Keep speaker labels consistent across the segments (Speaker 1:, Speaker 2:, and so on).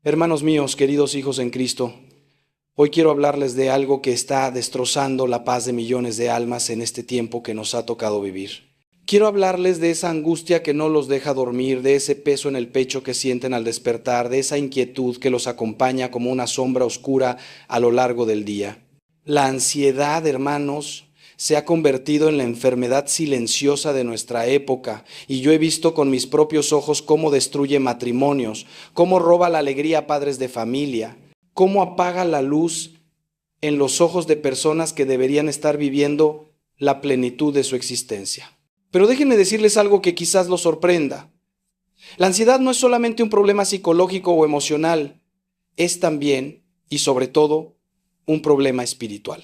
Speaker 1: Hermanos míos, queridos hijos en Cristo, hoy quiero hablarles de algo que está destrozando la paz de millones de almas en este tiempo que nos ha tocado vivir. Quiero hablarles de esa angustia que no los deja dormir, de ese peso en el pecho que sienten al despertar, de esa inquietud que los acompaña como una sombra oscura a lo largo del día. La ansiedad, hermanos, se ha convertido en la enfermedad silenciosa de nuestra época, y yo he visto con mis propios ojos cómo destruye matrimonios, cómo roba la alegría a padres de familia, cómo apaga la luz en los ojos de personas que deberían estar viviendo la plenitud de su existencia. Pero déjenme decirles algo que quizás los sorprenda. La ansiedad no es solamente un problema psicológico o emocional, es también, y sobre todo, un problema espiritual.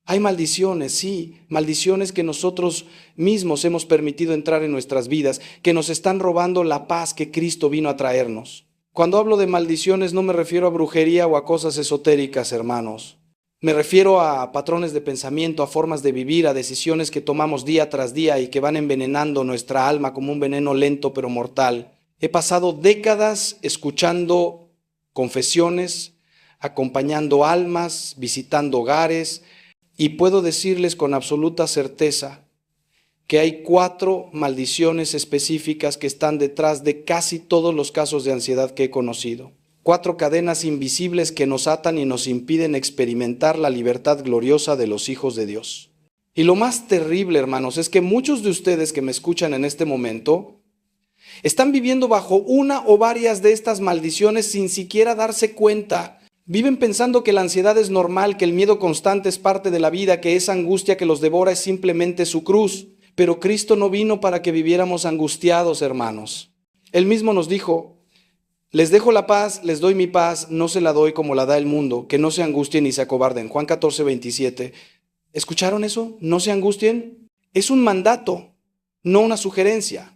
Speaker 1: Hay maldiciones, sí, maldiciones que nosotros mismos hemos permitido entrar en nuestras vidas, que nos están robando la paz que Cristo vino a traernos. Cuando hablo de maldiciones no me refiero a brujería o a cosas esotéricas, hermanos. Me refiero a patrones de pensamiento, a formas de vivir, a decisiones que tomamos día tras día y que van envenenando nuestra alma como un veneno lento pero mortal. He pasado décadas escuchando confesiones, acompañando almas, visitando hogares, y puedo decirles con absoluta certeza que hay 4 maldiciones específicas que están detrás de casi todos los casos de ansiedad que he conocido. 4 cadenas invisibles que nos atan y nos impiden experimentar la libertad gloriosa de los hijos de Dios. Y lo más terrible, hermanos, es que muchos de ustedes que me escuchan en este momento están viviendo bajo una o varias de estas maldiciones sin siquiera darse cuenta. Viven pensando que la ansiedad es normal, que el miedo constante es parte de la vida, que esa angustia que los devora es simplemente su cruz. Pero Cristo no vino para que viviéramos angustiados, hermanos. Él mismo nos dijo: les dejo la paz, les doy mi paz, no se la doy como la da el mundo, que no se angustien ni se acobarden. Juan 14:27. ¿Escucharon eso? No se angustien. Es un mandato, no una sugerencia.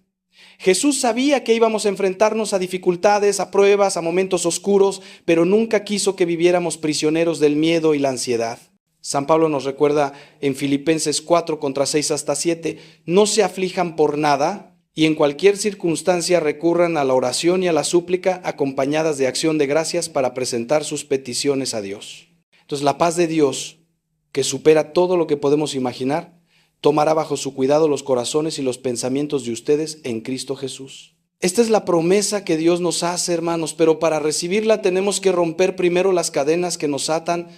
Speaker 1: Jesús sabía que íbamos a enfrentarnos a dificultades, a pruebas, a momentos oscuros, pero nunca quiso que viviéramos prisioneros del miedo y la ansiedad. San Pablo nos recuerda en Filipenses 4:6-7, no se aflijan por nada y en cualquier circunstancia recurran a la oración y a la súplica acompañadas de acción de gracias para presentar sus peticiones a Dios. Entonces la paz de Dios, que supera todo lo que podemos imaginar, tomará bajo su cuidado los corazones y los pensamientos de ustedes en Cristo Jesús. Esta es la promesa que Dios nos hace, hermanos, pero para recibirla tenemos que romper primero las cadenas que nos atan.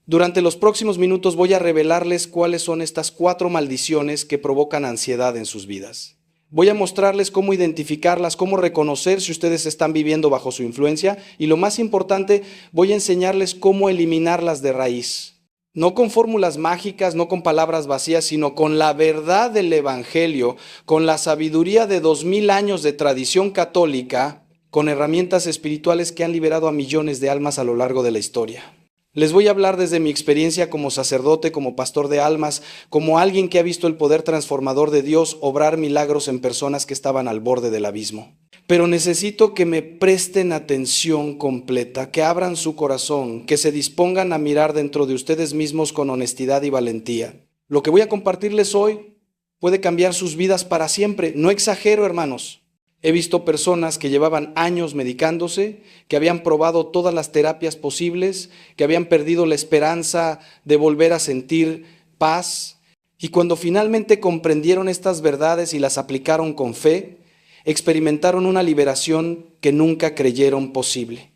Speaker 1: Durante los próximos minutos voy a revelarles cuáles son estas 4 maldiciones que provocan ansiedad en sus vidas. Voy a mostrarles cómo identificarlas, cómo reconocer si ustedes están viviendo bajo su influencia y lo más importante, voy a enseñarles cómo eliminarlas de raíz. No con fórmulas mágicas, no con palabras vacías, sino con la verdad del Evangelio, con la sabiduría de 2000 años de tradición católica, con herramientas espirituales que han liberado a millones de almas a lo largo de la historia. Les voy a hablar desde mi experiencia como sacerdote, como pastor de almas, como alguien que ha visto el poder transformador de Dios obrar milagros en personas que estaban al borde del abismo. Pero necesito que me presten atención completa, que abran su corazón, que se dispongan a mirar dentro de ustedes mismos con honestidad y valentía. Lo que voy a compartirles hoy puede cambiar sus vidas para siempre. No exagero, hermanos. He visto personas que llevaban años medicándose, que habían probado todas las terapias posibles, que habían perdido la esperanza de volver a sentir paz. Y cuando finalmente comprendieron estas verdades y las aplicaron con fe, experimentaron una liberación que nunca creyeron posible.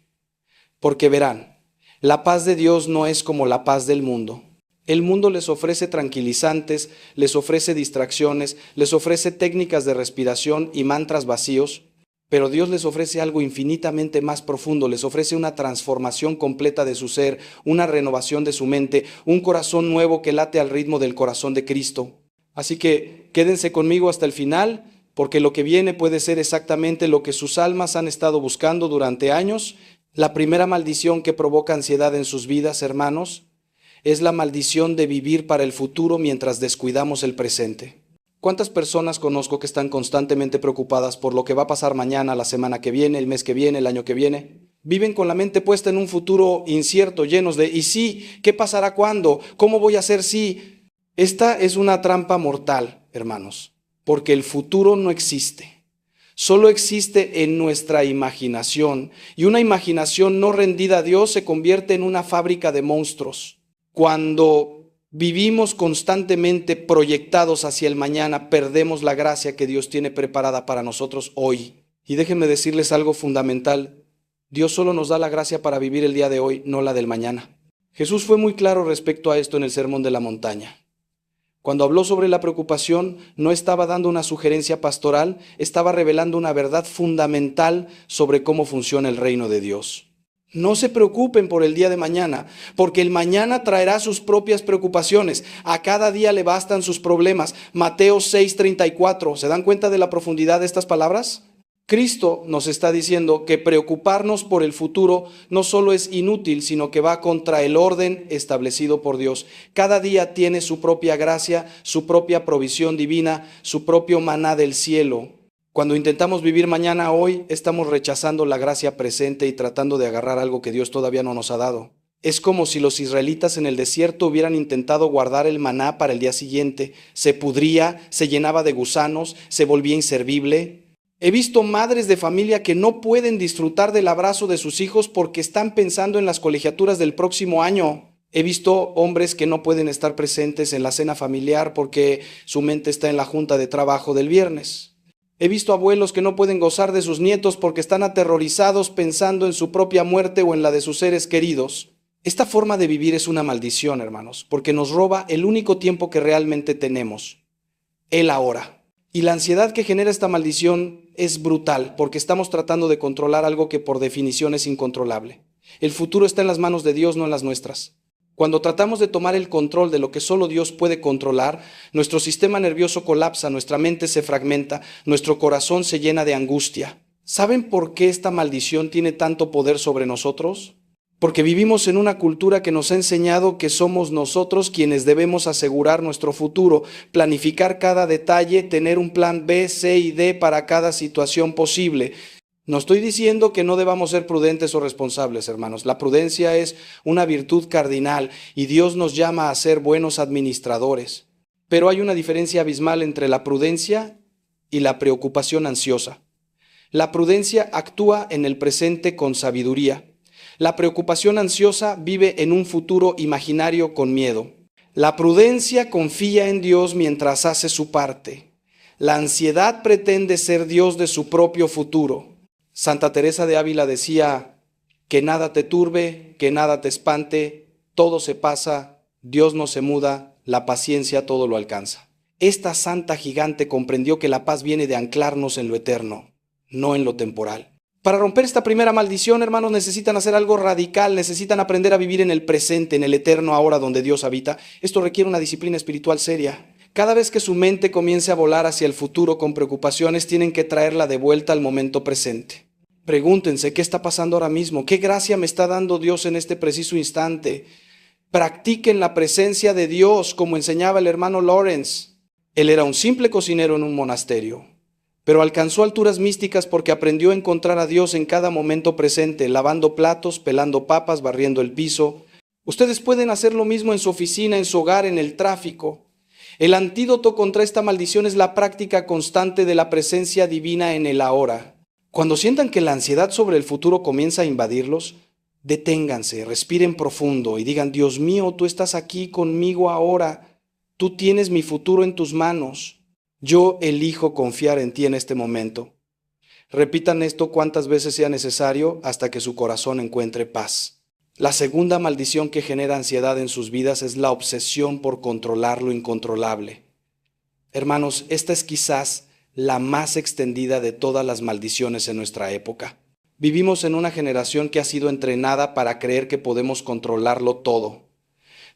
Speaker 1: Porque verán, la paz de Dios no es como la paz del mundo. El mundo les ofrece tranquilizantes, les ofrece distracciones, les ofrece técnicas de respiración y mantras vacíos, pero Dios les ofrece algo infinitamente más profundo, les ofrece una transformación completa de su ser, una renovación de su mente, un corazón nuevo que late al ritmo del corazón de Cristo. Así que quédense conmigo hasta el final, porque lo que viene puede ser exactamente lo que sus almas han estado buscando durante años. La primera maldición que provoca ansiedad en sus vidas, hermanos, es la maldición de vivir para el futuro mientras descuidamos el presente. ¿Cuántas personas conozco que están constantemente preocupadas por lo que va a pasar mañana, la semana que viene, el mes que viene, el año que viene? Viven con la mente puesta en un futuro incierto, llenos de ¿y sí? ¿Qué pasará cuándo? ¿Cómo voy a hacer si? Esta es una trampa mortal, hermanos, porque el futuro no existe. solo existe en nuestra imaginación, y una imaginación no rendida a Dios se convierte en una fábrica de monstruos. Cuando vivimos constantemente proyectados hacia el mañana, perdemos la gracia que Dios tiene preparada para nosotros hoy. Y déjenme decirles algo fundamental: Dios solo nos da la gracia para vivir el día de hoy, no la del mañana. Jesús fue muy claro respecto a esto en el Sermón de la Montaña. Cuando habló sobre la preocupación, no estaba dando una sugerencia pastoral, estaba revelando una verdad fundamental sobre cómo funciona el reino de Dios. No se preocupen por el día de mañana, porque el mañana traerá sus propias preocupaciones. A cada día le bastan sus problemas. Mateo 6:34. ¿Se dan cuenta de la profundidad de estas palabras? Cristo nos está diciendo que preocuparnos por el futuro no solo es inútil, sino que va contra el orden establecido por Dios. Cada día tiene su propia gracia, su propia provisión divina, su propio maná del cielo. Cuando intentamos vivir mañana hoy, estamos rechazando la gracia presente y tratando de agarrar algo que Dios todavía no nos ha dado. Es como si los israelitas en el desierto hubieran intentado guardar el maná para el día siguiente. Se pudría, se llenaba de gusanos, se volvía inservible. He visto madres de familia que no pueden disfrutar del abrazo de sus hijos porque están pensando en las colegiaturas del próximo año. He visto hombres que no pueden estar presentes en la cena familiar porque su mente está en la junta de trabajo del viernes. He visto abuelos que no pueden gozar de sus nietos porque están aterrorizados pensando en su propia muerte o en la de sus seres queridos. Esta forma de vivir es una maldición, hermanos, porque nos roba el único tiempo que realmente tenemos, el ahora. Y la ansiedad que genera esta maldición es brutal, porque estamos tratando de controlar algo que por definición es incontrolable. El futuro está en las manos de Dios, no en las nuestras. Cuando tratamos de tomar el control de lo que solo Dios puede controlar, nuestro sistema nervioso colapsa, nuestra mente se fragmenta, nuestro corazón se llena de angustia. ¿Saben por qué esta maldición tiene tanto poder sobre nosotros? Porque vivimos en una cultura que nos ha enseñado que somos nosotros quienes debemos asegurar nuestro futuro, planificar cada detalle, tener un plan B, C y D para cada situación posible. No estoy diciendo que no debamos ser prudentes o responsables, hermanos. La prudencia es una virtud cardinal y Dios nos llama a ser buenos administradores. Pero hay una diferencia abismal entre la prudencia y la preocupación ansiosa. La prudencia actúa en el presente con sabiduría. La preocupación ansiosa vive en un futuro imaginario con miedo. La prudencia confía en Dios mientras hace su parte. La ansiedad pretende ser Dios de su propio futuro. Santa Teresa de Ávila decía: que nada te turbe, que nada te espante, todo se pasa, Dios no se muda, la paciencia todo lo alcanza. Esta santa gigante comprendió que la paz viene de anclarnos en lo eterno, no en lo temporal. Para romper esta primera maldición, hermanos, necesitan hacer algo radical, necesitan aprender a vivir en el presente, en el eterno ahora donde Dios habita. Esto requiere una disciplina espiritual seria. Cada vez que su mente comience a volar hacia el futuro con preocupaciones, tienen que traerla de vuelta al momento presente. Pregúntense, ¿qué está pasando ahora mismo? ¿Qué gracia me está dando Dios en este preciso instante? Practiquen la presencia de Dios como enseñaba el hermano Lawrence. Él era un simple cocinero en un monasterio, pero alcanzó alturas místicas porque aprendió a encontrar a Dios en cada momento presente, lavando platos, pelando papas, barriendo el piso. Ustedes pueden hacer lo mismo en su oficina, en su hogar, en el tráfico. El antídoto contra esta maldición es la práctica constante de la presencia divina en el ahora. Cuando sientan que la ansiedad sobre el futuro comienza a invadirlos, deténganse, respiren profundo y digan: Dios mío, tú estás aquí conmigo ahora. Tú tienes mi futuro en tus manos. Yo elijo confiar en ti en este momento. Repitan esto cuantas veces sea necesario hasta que su corazón encuentre paz. La segunda maldición que genera ansiedad en sus vidas es la obsesión por controlar lo incontrolable. Hermanos, esta es quizás la más extendida de todas las maldiciones en nuestra época. Vivimos en una generación que ha sido entrenada para creer que podemos controlarlo todo.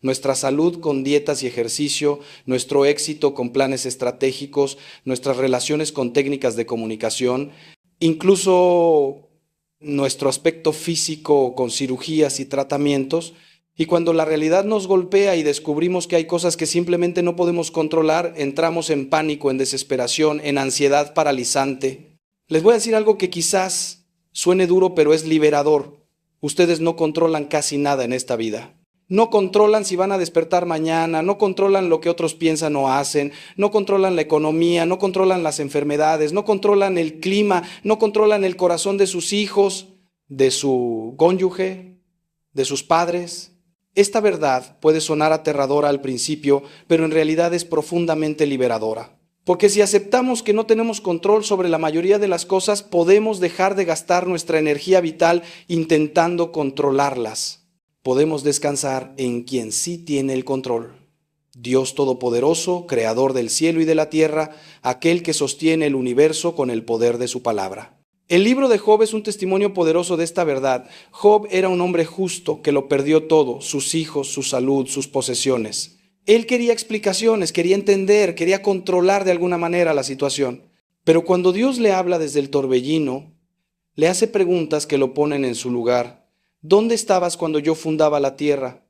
Speaker 1: Nuestra salud con dietas y ejercicio, nuestro éxito con planes estratégicos, nuestras relaciones con técnicas de comunicación, incluso nuestro aspecto físico con cirugías y tratamientos. Y cuando la realidad nos golpea y descubrimos que hay cosas que simplemente no podemos controlar, entramos en pánico, en desesperación, en ansiedad paralizante. Les voy a decir algo que quizás suene duro, pero es liberador. Ustedes no controlan casi nada en esta vida. No controlan si van a despertar mañana, no controlan lo que otros piensan o hacen, no controlan la economía, no controlan las enfermedades, no controlan el clima, no controlan el corazón de sus hijos, de su cónyuge, de sus padres. Esta verdad puede sonar aterradora al principio, pero en realidad es profundamente liberadora. Porque si aceptamos que no tenemos control sobre la mayoría de las cosas, podemos dejar de gastar nuestra energía vital intentando controlarlas. Podemos descansar en quien sí tiene el control. Dios Todopoderoso, Creador del cielo y de la tierra, aquel que sostiene el universo con el poder de su palabra. El libro de Job es un testimonio poderoso de esta verdad. Job era un hombre justo que lo perdió todo, sus hijos, su salud, sus posesiones. Él quería explicaciones, quería entender, quería controlar de alguna manera la situación. Pero cuando Dios le habla desde el torbellino, le hace preguntas que lo ponen en su lugar. ¿Dónde estabas cuando yo fundaba la tierra?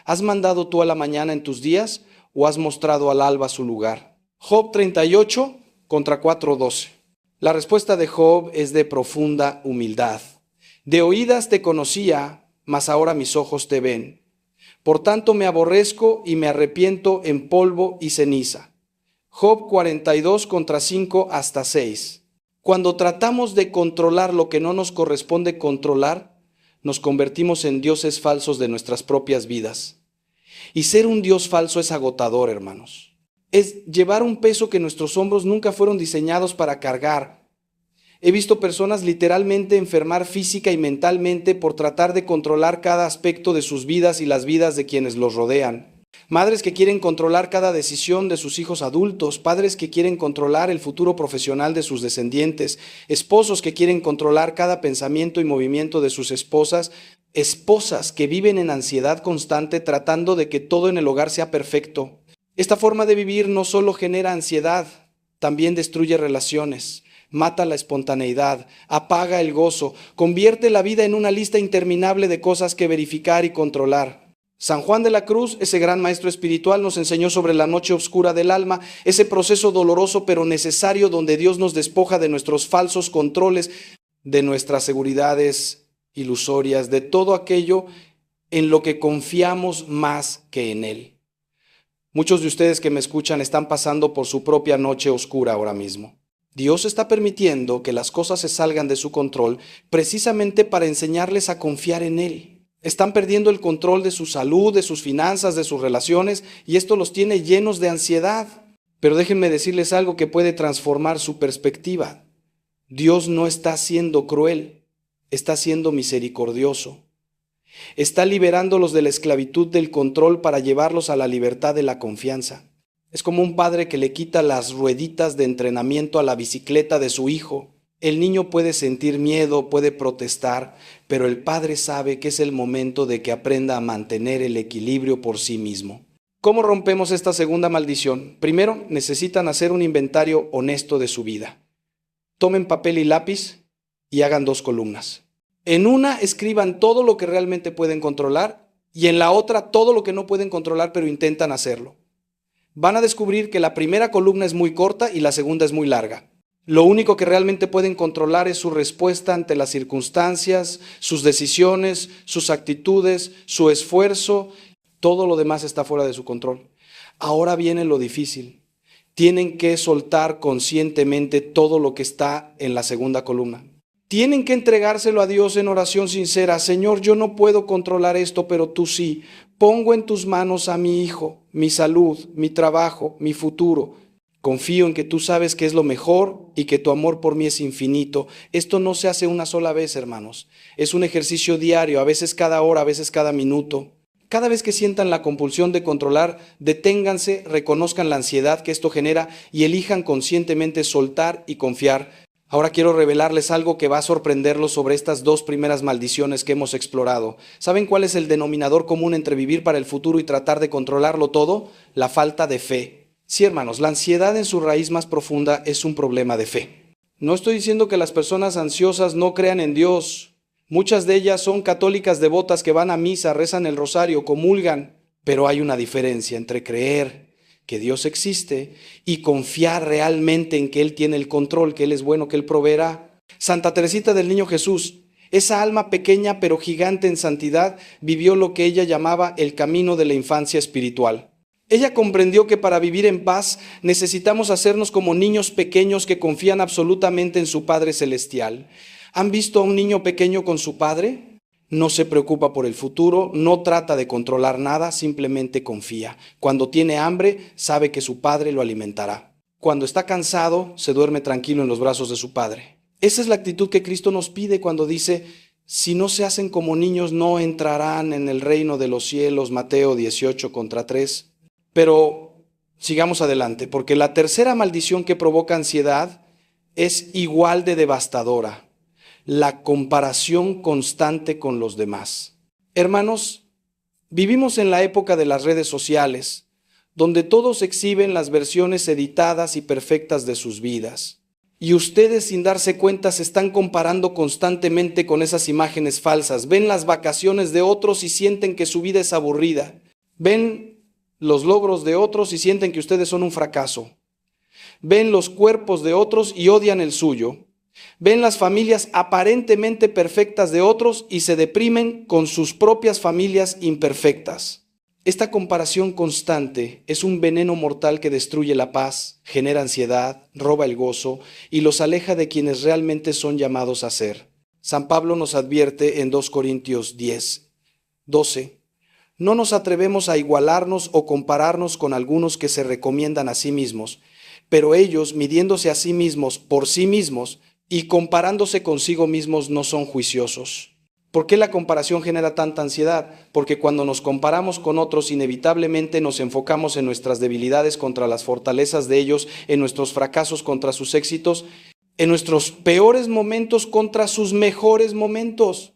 Speaker 1: ¿Has mandado tú a la mañana en tus días o has mostrado al alba su lugar? Job 38 contra 4:12. La respuesta de Job es de profunda humildad. De oídas te conocía, mas ahora mis ojos te ven. Por tanto me aborrezco y me arrepiento en polvo y ceniza. Job 42 contra 5 hasta 6. Cuando tratamos de controlar lo que no nos corresponde controlar, nos convertimos en dioses falsos de nuestras propias vidas. Y ser un dios falso es agotador, hermanos. Es llevar un peso que nuestros hombros nunca fueron diseñados para cargar. He visto personas literalmente enfermar física y mentalmente por tratar de controlar cada aspecto de sus vidas y las vidas de quienes los rodean. Madres que quieren controlar cada decisión de sus hijos adultos, padres que quieren controlar el futuro profesional de sus descendientes, esposos que quieren controlar cada pensamiento y movimiento de sus esposas, esposas que viven en ansiedad constante tratando de que todo en el hogar sea perfecto. Esta forma de vivir no solo genera ansiedad, también destruye relaciones, mata la espontaneidad, apaga el gozo, convierte la vida en una lista interminable de cosas que verificar y controlar. San Juan de la Cruz, ese gran maestro espiritual, nos enseñó sobre la noche oscura del alma, ese proceso doloroso pero necesario donde Dios nos despoja de nuestros falsos controles, de nuestras seguridades ilusorias, de todo aquello en lo que confiamos más que en Él. Muchos de ustedes que me escuchan están pasando por su propia noche oscura ahora mismo. Dios está permitiendo que las cosas se salgan de su control precisamente para enseñarles a confiar en Él. Están perdiendo el control de su salud, de sus finanzas, de sus relaciones, y esto los tiene llenos de ansiedad. Pero déjenme decirles algo que puede transformar su perspectiva. Dios no está siendo cruel, está siendo misericordioso. Está liberándolos de la esclavitud del control para llevarlos a la libertad de la confianza. Es como un padre que le quita las rueditas de entrenamiento a la bicicleta de su hijo. El niño puede sentir miedo, puede protestar, pero el padre sabe que es el momento de que aprenda a mantener el equilibrio por sí mismo. ¿Cómo rompemos esta segunda maldición? Primero, necesitan hacer un inventario honesto de su vida. Tomen papel y lápiz y hagan 2 columnas. En una escriban todo lo que realmente pueden controlar y en la otra todo lo que no pueden controlar pero intentan hacerlo. Van a descubrir que la primera columna es muy corta y la segunda es muy larga. Lo único que realmente pueden controlar es su respuesta ante las circunstancias, sus decisiones, sus actitudes, su esfuerzo. Todo lo demás está fuera de su control. Ahora viene lo difícil. Tienen que soltar conscientemente todo lo que está en la segunda columna. Tienen que entregárselo a Dios en oración sincera. Señor, yo no puedo controlar esto, pero tú sí. Pongo en tus manos a mi hijo, mi salud, mi trabajo, mi futuro. Confío en que tú sabes que es lo mejor y que tu amor por mí es infinito. Esto no se hace una sola vez, hermanos. Es un ejercicio diario, a veces cada hora, a veces cada minuto. Cada vez que sientan la compulsión de controlar, deténganse, reconozcan la ansiedad que esto genera y elijan conscientemente soltar y confiar. Ahora quiero revelarles algo que va a sorprenderlos sobre estas 2 primeras maldiciones que hemos explorado. ¿Saben cuál es el denominador común entre vivir para el futuro y tratar de controlarlo todo? La falta de fe. Sí, hermanos, la ansiedad en su raíz más profunda es un problema de fe. No estoy diciendo que las personas ansiosas no crean en Dios. Muchas de ellas son católicas devotas que van a misa, rezan el rosario, comulgan. Pero hay una diferencia entre creer que Dios existe y confiar realmente en que Él tiene el control, que Él es bueno, que Él proveerá. Santa Teresita del Niño Jesús, Esa alma pequeña pero gigante en santidad vivió lo que ella llamaba el camino de la infancia espiritual. Ella comprendió que para vivir en paz necesitamos hacernos como niños pequeños que confían absolutamente en su Padre Celestial. ¿Han visto a un niño pequeño con su padre? No se preocupa por el futuro, no trata de controlar nada, simplemente confía. Cuando tiene hambre, sabe que su padre lo alimentará. Cuando está cansado, se duerme tranquilo en los brazos de su padre. Esa es la actitud que Cristo nos pide cuando dice: si no se hacen como niños, no entrarán en el reino de los cielos. Mateo 18:3. Pero sigamos adelante, porque la tercera maldición que provoca ansiedad es igual de devastadora: la comparación constante con los demás. Hermanos, vivimos en la época de las redes sociales, donde todos exhiben las versiones editadas y perfectas de sus vidas. Y ustedes, sin darse cuenta, se están comparando constantemente con esas imágenes falsas. Ven las vacaciones de otros y sienten que su vida es aburrida. Ven los logros de otros y sienten que ustedes son un fracaso. Ven los cuerpos de otros y odian el suyo. Ven las familias aparentemente perfectas de otros y se deprimen con sus propias familias imperfectas. Esta comparación constante es un veneno mortal que destruye la paz, genera ansiedad, roba el gozo y los aleja de quienes realmente son llamados a ser. San Pablo nos advierte en 2 Corintios 10:12. No nos atrevemos a igualarnos o compararnos con algunos que se recomiendan a sí mismos, pero ellos, midiéndose a sí mismos por sí mismos y comparándose consigo mismos, no son juiciosos. ¿Por qué la comparación genera tanta ansiedad? Porque cuando nos comparamos con otros, inevitablemente nos enfocamos en nuestras debilidades contra las fortalezas de ellos, en nuestros fracasos contra sus éxitos, en nuestros peores momentos contra sus mejores momentos.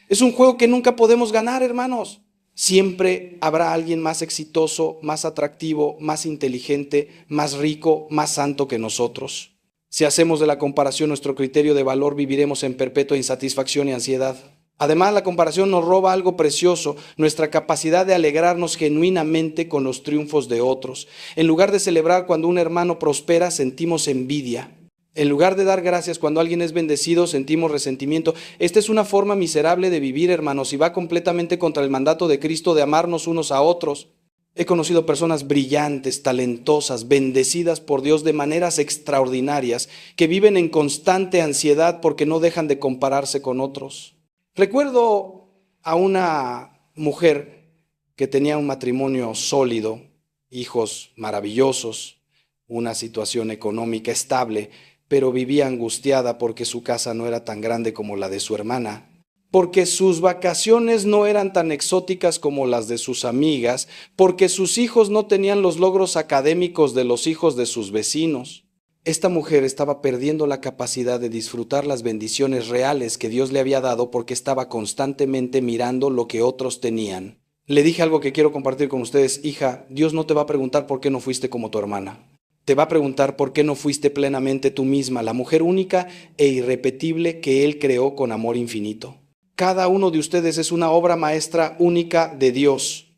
Speaker 1: Es un juego que nunca podemos ganar, hermanos. Siempre habrá alguien más exitoso, más atractivo, más inteligente, más rico, más santo que nosotros. Si hacemos de la comparación nuestro criterio de valor, viviremos en perpetua insatisfacción y ansiedad. Además, la comparación nos roba algo precioso: nuestra capacidad de alegrarnos genuinamente con los triunfos de otros. En lugar de celebrar cuando un hermano prospera, sentimos envidia. En lugar de dar gracias cuando alguien es bendecido, sentimos resentimiento. Esta es una forma miserable de vivir, hermanos, y va completamente contra el mandato de Cristo de amarnos unos a otros. He conocido personas brillantes, talentosas, bendecidas por Dios de maneras extraordinarias, que viven en constante ansiedad porque no dejan de compararse con otros. Recuerdo a una mujer que tenía un matrimonio sólido, hijos maravillosos, una situación económica estable, pero vivía angustiada porque su casa no era tan grande como la de su hermana, porque sus vacaciones no eran tan exóticas como las de sus amigas, porque sus hijos no tenían los logros académicos de los hijos de sus vecinos. Esta mujer estaba perdiendo la capacidad de disfrutar las bendiciones reales que Dios le había dado porque estaba constantemente mirando lo que otros tenían. Le dije algo que quiero compartir con ustedes: hija, Dios no te va a preguntar por qué no fuiste como tu hermana. Te va a preguntar por qué no fuiste plenamente tú misma, la mujer única e irrepetible que Él creó con amor infinito. Cada uno de ustedes es una obra maestra única de Dios.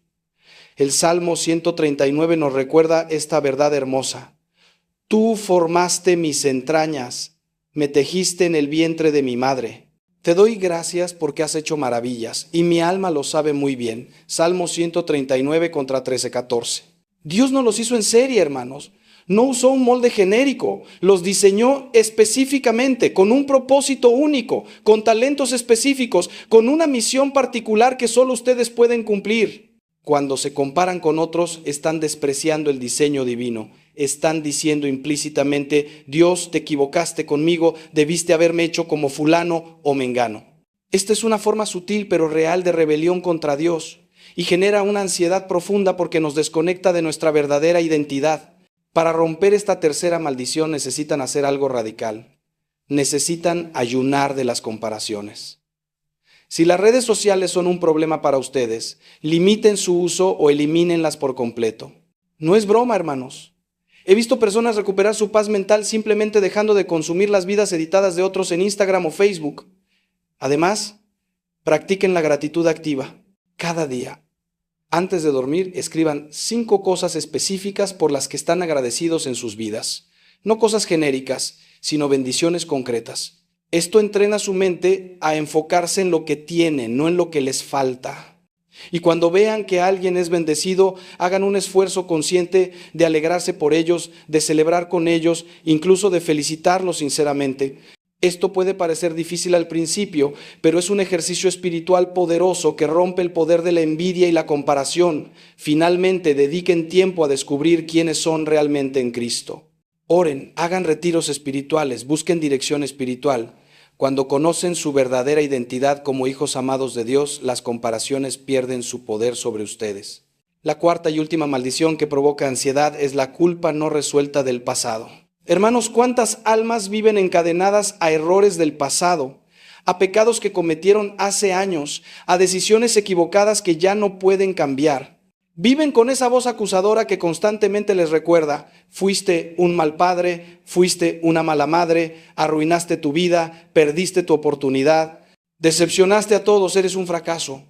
Speaker 1: El Salmo 139 nos recuerda esta verdad hermosa: tú formaste mis entrañas, me tejiste en el vientre de mi madre. Te doy gracias porque has hecho maravillas, y mi alma lo sabe muy bien. Salmo 139 contra 13:14. Dios no los hizo en serie, hermanos. No usó un molde genérico, los diseñó específicamente, con un propósito único, con talentos específicos, con una misión particular que solo ustedes pueden cumplir. Cuando se comparan con otros, están despreciando el diseño divino. Están diciendo implícitamente: Dios, te equivocaste conmigo, debiste haberme hecho como fulano o mengano. Esta es una forma sutil pero real de rebelión contra Dios y genera una ansiedad profunda porque nos desconecta de nuestra verdadera identidad. Para romper esta tercera maldición necesitan hacer algo radical. Necesitan ayunar de las comparaciones. Si las redes sociales son un problema para ustedes, limiten su uso o elimínenlas por completo. No es broma, hermanos. He visto personas recuperar su paz mental simplemente dejando de consumir las vidas editadas de otros en Instagram o Facebook. Además, practiquen la gratitud activa. Cada día, antes de dormir, escriban 5 cosas específicas por las que están agradecidos en sus vidas. No cosas genéricas, sino bendiciones concretas. Esto entrena su mente a enfocarse en lo que tienen, no en lo que les falta. Y cuando vean que alguien es bendecido, hagan un esfuerzo consciente de alegrarse por ellos, de celebrar con ellos, incluso de felicitarlos sinceramente. Esto puede parecer difícil al principio, pero es un ejercicio espiritual poderoso que rompe el poder de la envidia y la comparación. Finalmente, dediquen tiempo a descubrir quiénes son realmente en Cristo. Oren, hagan retiros espirituales, busquen dirección espiritual. Cuando conocen su verdadera identidad como hijos amados de Dios, las comparaciones pierden su poder sobre ustedes. La cuarta y última maldición que provoca ansiedad es la culpa no resuelta del pasado. Hermanos, ¿cuántas almas viven encadenadas a errores del pasado, a pecados que cometieron hace años, a decisiones equivocadas que ya no pueden cambiar? Viven con esa voz acusadora que constantemente les recuerda: fuiste un mal padre, fuiste una mala madre, arruinaste tu vida, perdiste tu oportunidad, decepcionaste a todos, eres un fracaso.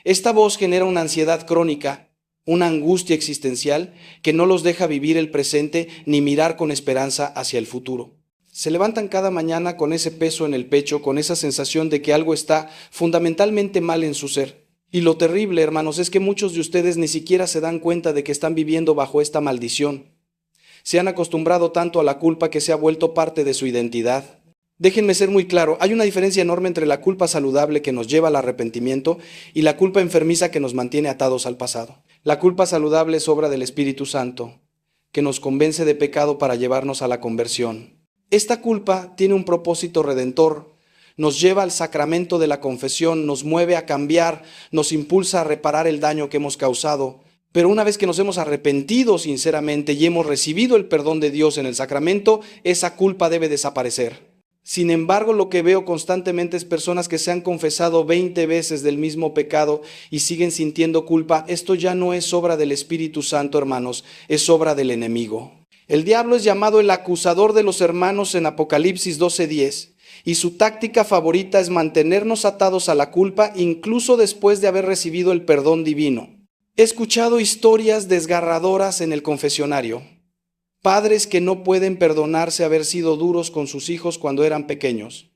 Speaker 1: Esta voz genera una ansiedad crónica, una angustia existencial que no los deja vivir el presente ni mirar con esperanza hacia el futuro. Se levantan cada mañana con ese peso en el pecho, con esa sensación de que algo está fundamentalmente mal en su ser. Y lo terrible, hermanos, es que muchos de ustedes ni siquiera se dan cuenta de que están viviendo bajo esta maldición. Se han acostumbrado tanto a la culpa que se ha vuelto parte de su identidad. Déjenme ser muy claro, hay una diferencia enorme entre la culpa saludable que nos lleva al arrepentimiento y la culpa enfermiza que nos mantiene atados al pasado. La culpa saludable es obra del Espíritu Santo, que nos convence de pecado para llevarnos a la conversión. Esta culpa tiene un propósito redentor. Nos lleva al sacramento de la confesión, nos mueve a cambiar, nos impulsa a reparar el daño que hemos causado. Pero una vez que nos hemos arrepentido sinceramente y hemos recibido el perdón de Dios en el sacramento, esa culpa debe desaparecer. Sin embargo, lo que veo constantemente es personas que se han confesado 20 veces del mismo pecado y siguen sintiendo culpa. Esto ya no es obra del Espíritu Santo, hermanos, es obra del enemigo. El diablo es llamado el acusador de los hermanos en Apocalipsis 12:10. Y su táctica favorita es mantenernos atados a la culpa incluso después de haber recibido el perdón divino. He escuchado historias desgarradoras en el confesionario. Padres que no pueden perdonarse haber sido duros con sus hijos cuando eran pequeños.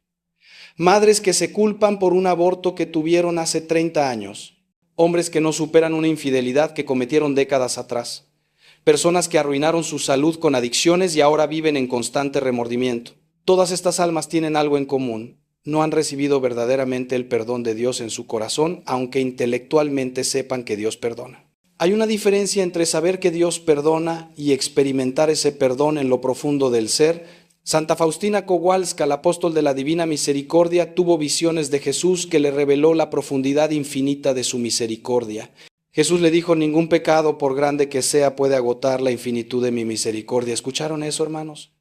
Speaker 1: Madres que se culpan por un aborto que tuvieron hace 30 años. Hombres que no superan una infidelidad que cometieron décadas atrás. Personas que arruinaron su salud con adicciones y ahora viven en constante remordimiento. Todas estas almas tienen algo en común. No han recibido verdaderamente el perdón de Dios en su corazón, aunque intelectualmente sepan que Dios perdona. Hay una diferencia entre saber que Dios perdona y experimentar ese perdón en lo profundo del ser. Santa Faustina Kowalska, el apóstol de la Divina Misericordia, tuvo visiones de Jesús que le reveló la profundidad infinita de su misericordia. Jesús le dijo: ningún pecado, por grande que sea, puede agotar la infinitud de mi misericordia. ¿Escucharon eso, hermanos?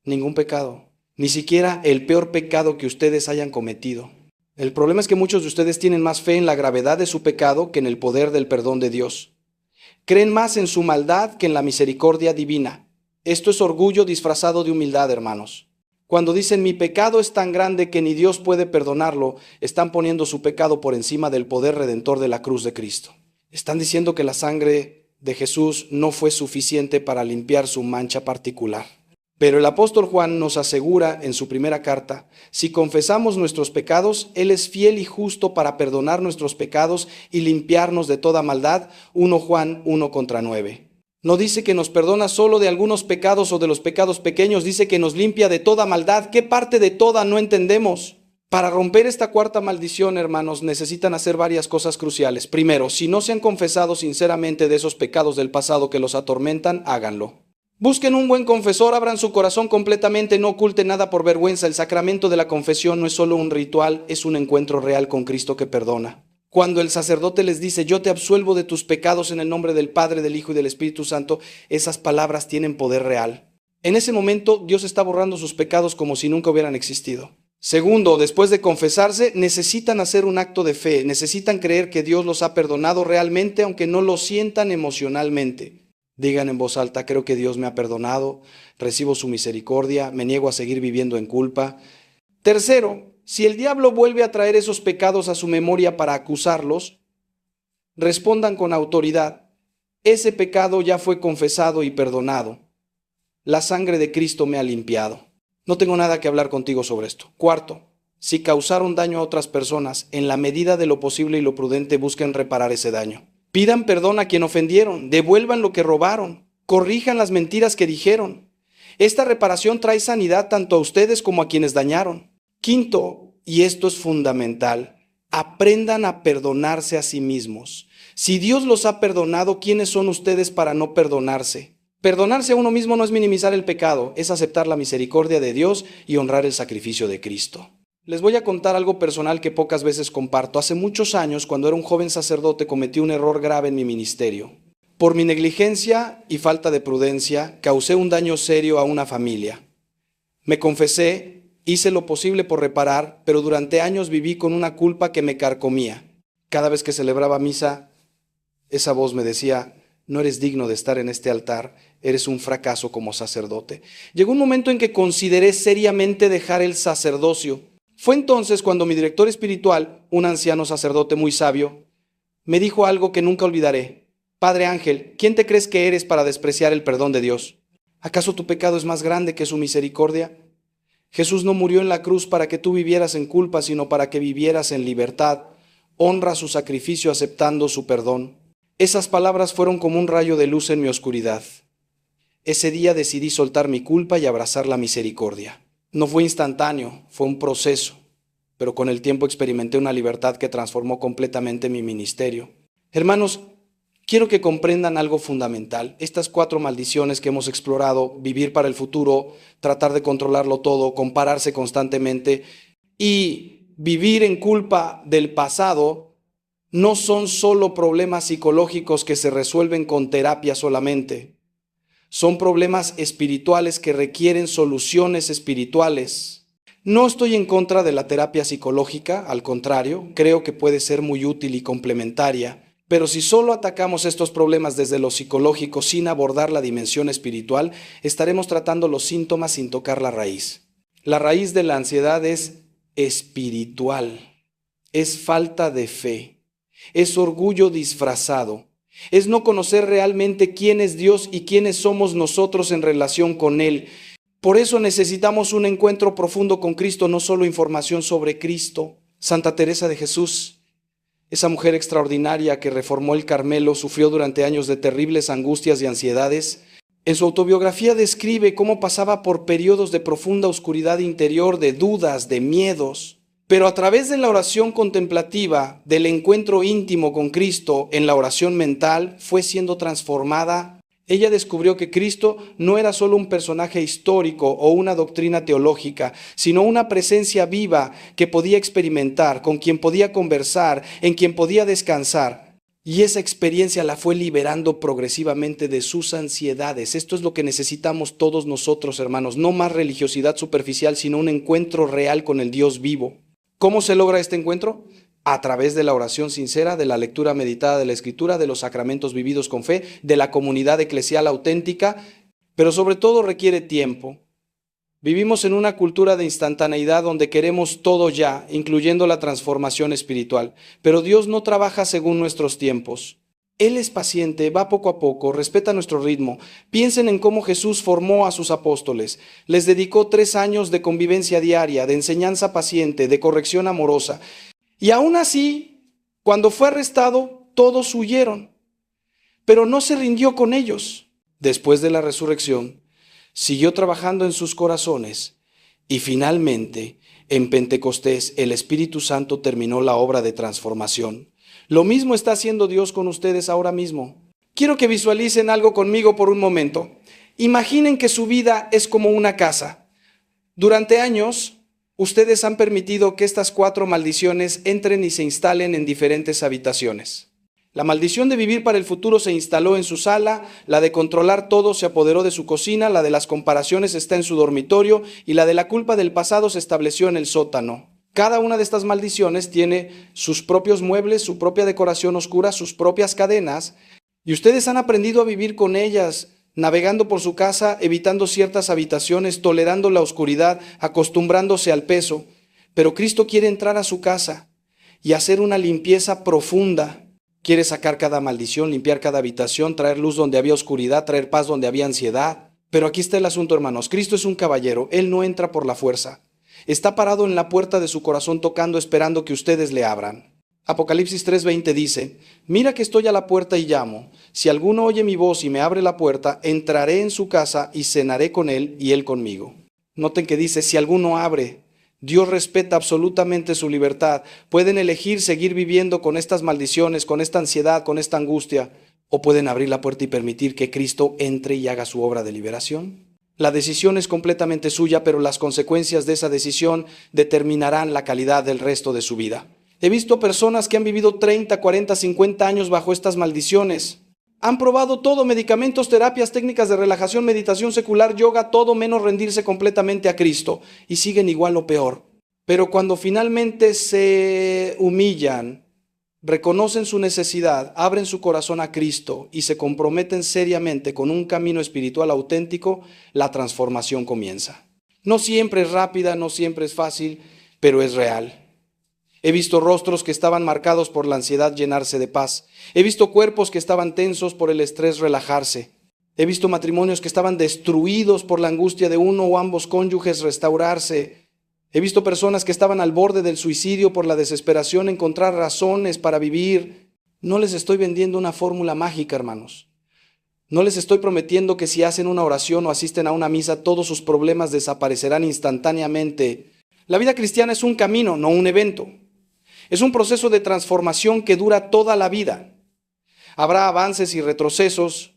Speaker 1: Ningún pecado, ni siquiera el peor pecado que ustedes hayan cometido. El problema es que muchos de ustedes tienen más fe en la gravedad de su pecado que en el poder del perdón de Dios. Creen más en su maldad que en la misericordia divina. Esto es orgullo disfrazado de humildad, hermanos. Cuando dicen mi pecado es tan grande que ni Dios puede perdonarlo, están poniendo su pecado por encima del poder redentor de la cruz de Cristo. Están diciendo que la sangre de Jesús no fue suficiente para limpiar su mancha particular. Pero el apóstol Juan nos asegura en su primera carta: si confesamos nuestros pecados, Él es fiel y justo para perdonar nuestros pecados y limpiarnos de toda maldad. 1 Juan 1:9. No dice que nos perdona solo de algunos pecados o de los pecados pequeños, dice que nos limpia de toda maldad. ¿Qué parte de toda no entendemos? Para romper esta cuarta maldición, hermanos, necesitan hacer varias cosas cruciales. Primero, si no se han confesado sinceramente de esos pecados del pasado que los atormentan, háganlo. Busquen un buen confesor, abran su corazón completamente, no oculten nada por vergüenza. El sacramento de la confesión no es solo un ritual, es un encuentro real con Cristo que perdona. Cuando el sacerdote les dice: yo te absuelvo de tus pecados en el nombre del Padre, del Hijo y del Espíritu Santo, esas palabras tienen poder real. En ese momento Dios está borrando sus pecados como si nunca hubieran existido. Segundo, después de confesarse, necesitan hacer un acto de fe, necesitan creer que Dios los ha perdonado realmente, aunque no lo sientan emocionalmente. Digan en voz alta: creo que Dios me ha perdonado, recibo su misericordia, me niego a seguir viviendo en culpa. Tercero, si el diablo vuelve a traer esos pecados a su memoria para acusarlos, respondan con autoridad: ese pecado ya fue confesado y perdonado. La sangre de Cristo me ha limpiado. No tengo nada que hablar contigo sobre esto. Cuarto, si causaron daño a otras personas, en la medida de lo posible y lo prudente busquen reparar ese daño. Pidan perdón a quien ofendieron, devuelvan lo que robaron, corrijan las mentiras que dijeron. Esta reparación trae sanidad tanto a ustedes como a quienes dañaron. Quinto, y esto es fundamental, aprendan a perdonarse a sí mismos. Si Dios los ha perdonado, ¿quiénes son ustedes para no perdonarse? Perdonarse a uno mismo no es minimizar el pecado, es aceptar la misericordia de Dios y honrar el sacrificio de Cristo. Les voy a contar algo personal que pocas veces comparto. Hace muchos años, cuando era un joven sacerdote, cometí un error grave en mi ministerio. Por mi negligencia y falta de prudencia, causé un daño serio a una familia. Me confesé, hice lo posible por reparar, pero durante años viví con una culpa que me carcomía. Cada vez que celebraba misa, esa voz me decía: no eres digno de estar en este altar, eres un fracaso como sacerdote. Llegó un momento en que consideré seriamente dejar el sacerdocio. Fue entonces cuando mi director espiritual, un anciano sacerdote muy sabio, me dijo algo que nunca olvidaré. Padre Ángel, ¿quién te crees que eres para despreciar el perdón de Dios? ¿Acaso tu pecado es más grande que su misericordia? Jesús no murió en la cruz para que tú vivieras en culpa, sino para que vivieras en libertad. Honra su sacrificio aceptando su perdón. Esas palabras fueron como un rayo de luz en mi oscuridad. Ese día decidí soltar mi culpa y abrazar la misericordia. No fue instantáneo, fue un proceso, pero con el tiempo experimenté una libertad que transformó completamente mi ministerio. Hermanos, quiero que comprendan algo fundamental. Estas 4 maldiciones que hemos explorado, vivir para el futuro, tratar de controlarlo todo, compararse constantemente y vivir en culpa del pasado, no son solo problemas psicológicos que se resuelven con terapia solamente. Son problemas espirituales que requieren soluciones espirituales. No estoy en contra de la terapia psicológica, al contrario, creo que puede ser muy útil y complementaria. Pero si solo atacamos estos problemas desde lo psicológico sin abordar la dimensión espiritual, estaremos tratando los síntomas sin tocar la raíz. La raíz de la ansiedad es espiritual, es falta de fe, es orgullo disfrazado. Es no conocer realmente quién es Dios y quiénes somos nosotros en relación con Él. Por eso necesitamos un encuentro profundo con Cristo, no solo información sobre Cristo. Santa Teresa de Jesús, esa mujer extraordinaria que reformó el Carmelo, sufrió durante años de terribles angustias y ansiedades. En su autobiografía describe cómo pasaba por periodos de profunda oscuridad interior, de dudas, de miedos. Pero a través de la oración contemplativa, del encuentro íntimo con Cristo, en la oración mental, fue siendo transformada. Ella descubrió que Cristo no era solo un personaje histórico o una doctrina teológica, sino una presencia viva que podía experimentar, con quien podía conversar, en quien podía descansar. Y esa experiencia la fue liberando progresivamente de sus ansiedades. Esto es lo que necesitamos todos nosotros, hermanos. No más religiosidad superficial, sino un encuentro real con el Dios vivo. ¿Cómo se logra este encuentro? A través de la oración sincera, de la lectura meditada de la Escritura, de los sacramentos vividos con fe, de la comunidad eclesial auténtica, pero sobre todo requiere tiempo. Vivimos en una cultura de instantaneidad donde queremos todo ya, incluyendo la transformación espiritual, pero Dios no trabaja según nuestros tiempos. Él es paciente, va poco a poco, respeta nuestro ritmo. Piensen en cómo Jesús formó a sus apóstoles. Les dedicó 3 años de convivencia diaria, de enseñanza paciente, de corrección amorosa. Y aún así, cuando fue arrestado, todos huyeron. Pero no se rindió con ellos. Después de la resurrección, siguió trabajando en sus corazones. Y finalmente, en Pentecostés, el Espíritu Santo terminó la obra de transformación. Lo mismo está haciendo Dios con ustedes ahora mismo. Quiero que visualicen algo conmigo por un momento. Imaginen que su vida es como una casa. Durante años, ustedes han permitido que estas 4 maldiciones entren y se instalen en diferentes habitaciones. La maldición de vivir para el futuro se instaló en su sala, la de controlar todo se apoderó de su cocina, la de las comparaciones está en su dormitorio y la de la culpa del pasado se estableció en el sótano. Cada una de estas maldiciones tiene sus propios muebles, su propia decoración oscura, sus propias cadenas, y ustedes han aprendido a vivir con ellas, navegando por su casa, evitando ciertas habitaciones, tolerando la oscuridad, acostumbrándose al peso. Pero Cristo quiere entrar a su casa y hacer una limpieza profunda. Quiere sacar cada maldición, limpiar cada habitación, traer luz donde había oscuridad, traer paz donde había ansiedad. Pero aquí está el asunto, hermanos. Cristo es un caballero. Él no entra por la fuerza. Está parado en la puerta de su corazón tocando, esperando que ustedes le abran. Apocalipsis 3:20 dice, mira que estoy a la puerta y llamo. Si alguno oye mi voz y me abre la puerta, entraré en su casa y cenaré con él y él conmigo. Noten que dice, si alguno abre, Dios respeta absolutamente su libertad. Pueden elegir seguir viviendo con estas maldiciones, con esta ansiedad, con esta angustia, o pueden abrir la puerta y permitir que Cristo entre y haga su obra de liberación. La decisión es completamente suya, pero las consecuencias de esa decisión determinarán la calidad del resto de su vida. He visto personas que han vivido 30, 40, 50 años bajo estas maldiciones. Han probado todo, medicamentos, terapias, técnicas de relajación, meditación secular, yoga, todo menos rendirse completamente a Cristo. Y siguen igual o peor. Pero cuando finalmente se humillan, reconocen su necesidad, abren su corazón a Cristo y se comprometen seriamente con un camino espiritual auténtico, la transformación comienza. No siempre es rápida, no siempre es fácil, pero es real. He visto rostros que estaban marcados por la ansiedad llenarse de paz. He visto cuerpos que estaban tensos por el estrés relajarse. He visto matrimonios que estaban destruidos por la angustia de uno o ambos cónyuges restaurarse. He visto personas que estaban al borde del suicidio por la desesperación encontrar razones para vivir. No les estoy vendiendo una fórmula mágica, hermanos. No les estoy prometiendo que si hacen una oración o asisten a una misa, todos sus problemas desaparecerán instantáneamente. La vida cristiana es un camino, no un evento. Es un proceso de transformación que dura toda la vida. Habrá avances y retrocesos,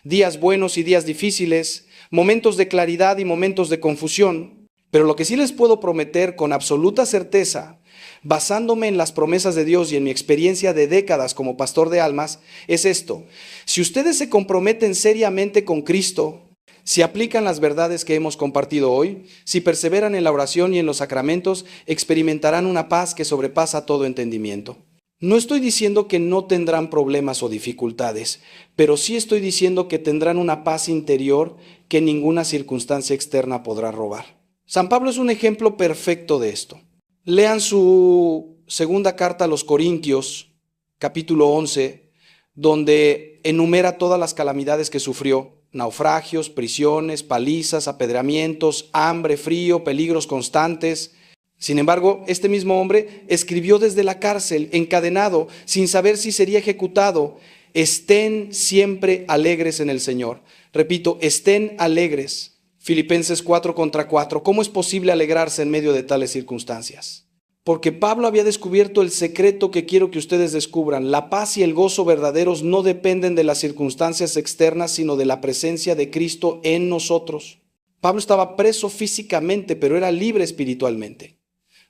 Speaker 1: días buenos y días difíciles, momentos de claridad y momentos de confusión. Pero lo que sí les puedo prometer con absoluta certeza, basándome en las promesas de Dios y en mi experiencia de décadas como pastor de almas, es esto. Si ustedes se comprometen seriamente con Cristo, si aplican las verdades que hemos compartido hoy, si perseveran en la oración y en los sacramentos, experimentarán una paz que sobrepasa todo entendimiento. No estoy diciendo que no tendrán problemas o dificultades, pero sí estoy diciendo que tendrán una paz interior que ninguna circunstancia externa podrá robar. San Pablo es un ejemplo perfecto de esto. Lean su segunda carta a los Corintios, capítulo 11, donde enumera todas las calamidades que sufrió. Naufragios, prisiones, palizas, apedreamientos, hambre, frío, peligros constantes. Sin embargo, este mismo hombre escribió desde la cárcel, encadenado, sin saber si sería ejecutado. Estén siempre alegres en el Señor. Repito, estén alegres. Filipenses 4:4. ¿Cómo es posible alegrarse en medio de tales circunstancias? Porque Pablo había descubierto el secreto que quiero que ustedes descubran. La paz y el gozo verdaderos no dependen de las circunstancias externas, sino de la presencia de Cristo en nosotros. Pablo estaba preso físicamente, pero era libre espiritualmente.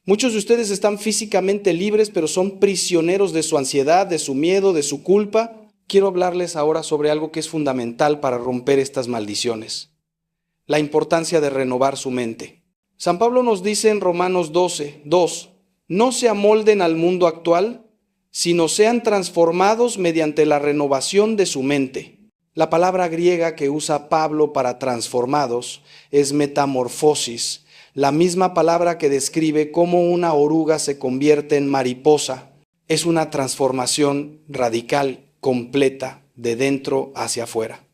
Speaker 1: Muchos de ustedes están físicamente libres, pero son prisioneros de su ansiedad, de su miedo, de su culpa. Quiero hablarles ahora sobre algo que es fundamental para romper estas maldiciones. La importancia de renovar su mente. San Pablo nos dice en Romanos 12:2, no se amolden al mundo actual, sino sean transformados mediante la renovación de su mente. La palabra griega que usa Pablo para transformados es metamorfosis, la misma palabra que describe cómo una oruga se convierte en mariposa. Es una transformación radical, completa, de dentro hacia afuera.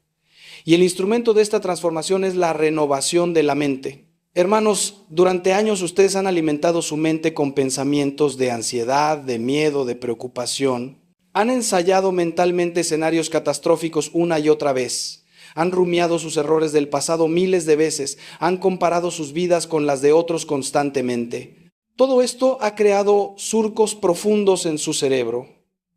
Speaker 1: Y el instrumento de esta transformación es la renovación de la mente. Hermanos, durante años ustedes han alimentado su mente con pensamientos de ansiedad, de miedo, de preocupación. Han ensayado mentalmente escenarios catastróficos una y otra vez. Han rumiado sus errores del pasado miles de veces. Han comparado sus vidas con las de otros constantemente. Todo esto ha creado surcos profundos en su cerebro,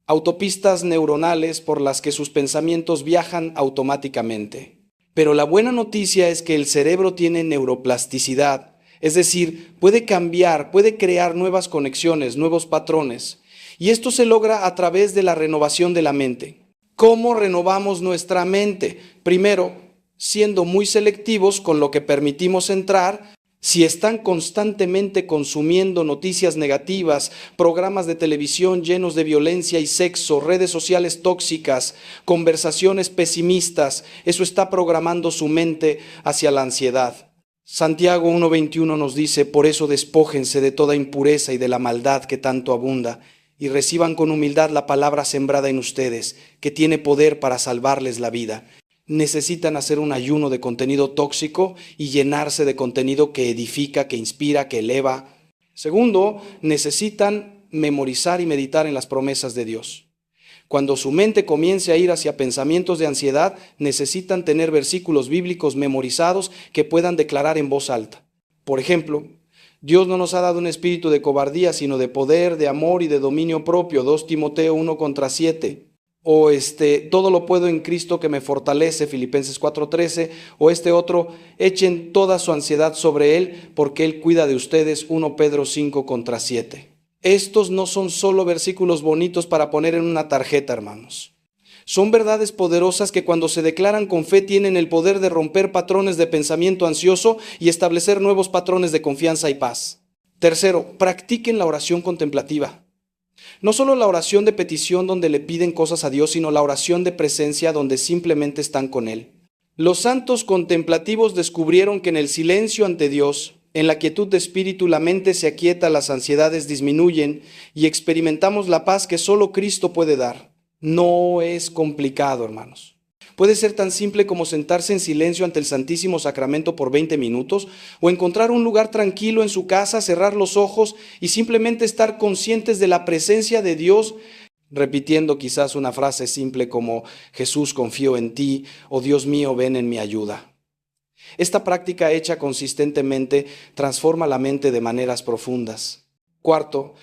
Speaker 1: autopistas neuronales por las que sus pensamientos viajan automáticamente. Pero la buena noticia es que el cerebro tiene neuroplasticidad, es decir, puede cambiar, puede crear nuevas conexiones, nuevos patrones. Y esto se logra a través de la renovación de la mente. ¿Cómo renovamos nuestra mente? Primero, siendo muy selectivos con lo que permitimos entrar. Si están constantemente consumiendo noticias negativas, programas de televisión llenos de violencia y sexo, redes sociales tóxicas, conversaciones pesimistas, eso está programando su mente hacia la ansiedad. Santiago 1:21 nos dice, por eso despójense de toda impureza y de la maldad que tanto abunda, y reciban con humildad la palabra sembrada en ustedes, que tiene poder para salvarles la vida. necesitan hacer un ayuno de contenido tóxico y llenarse de contenido que edifica, que inspira, que eleva. Segundo, necesitan memorizar y meditar en las promesas de Dios. Cuando su mente comience a ir hacia pensamientos de ansiedad, necesitan tener versículos bíblicos memorizados que puedan declarar en voz alta. Por ejemplo, Dios no nos ha dado un espíritu de cobardía, sino de poder, de amor y de dominio propio. 2 Timoteo 1:7. O todo lo puedo en Cristo que me fortalece, Filipenses 4:13. O otro, echen toda su ansiedad sobre Él, porque Él cuida de ustedes, 1 Pedro 5:7. Estos no son solo versículos bonitos para poner en una tarjeta, hermanos. Son verdades poderosas que cuando se declaran con fe tienen el poder de romper patrones de pensamiento ansioso y establecer nuevos patrones de confianza y paz. Tercero, practiquen la oración contemplativa. No solo la oración de petición donde le piden cosas a Dios, sino la oración de presencia donde simplemente están con Él. Los santos contemplativos descubrieron que en el silencio ante Dios, en la quietud de espíritu, la mente se aquieta, las ansiedades disminuyen y experimentamos la paz que solo Cristo puede dar. No es complicado, hermanos. Puede ser tan simple como sentarse en silencio ante el Santísimo Sacramento por 20 minutos o encontrar un lugar tranquilo en su casa, cerrar los ojos y simplemente estar conscientes de la presencia de Dios, repitiendo quizás una frase simple como Jesús, confío en ti, o Dios mío, ven en mi ayuda. Esta práctica hecha consistentemente transforma la mente de maneras profundas. Cuarto,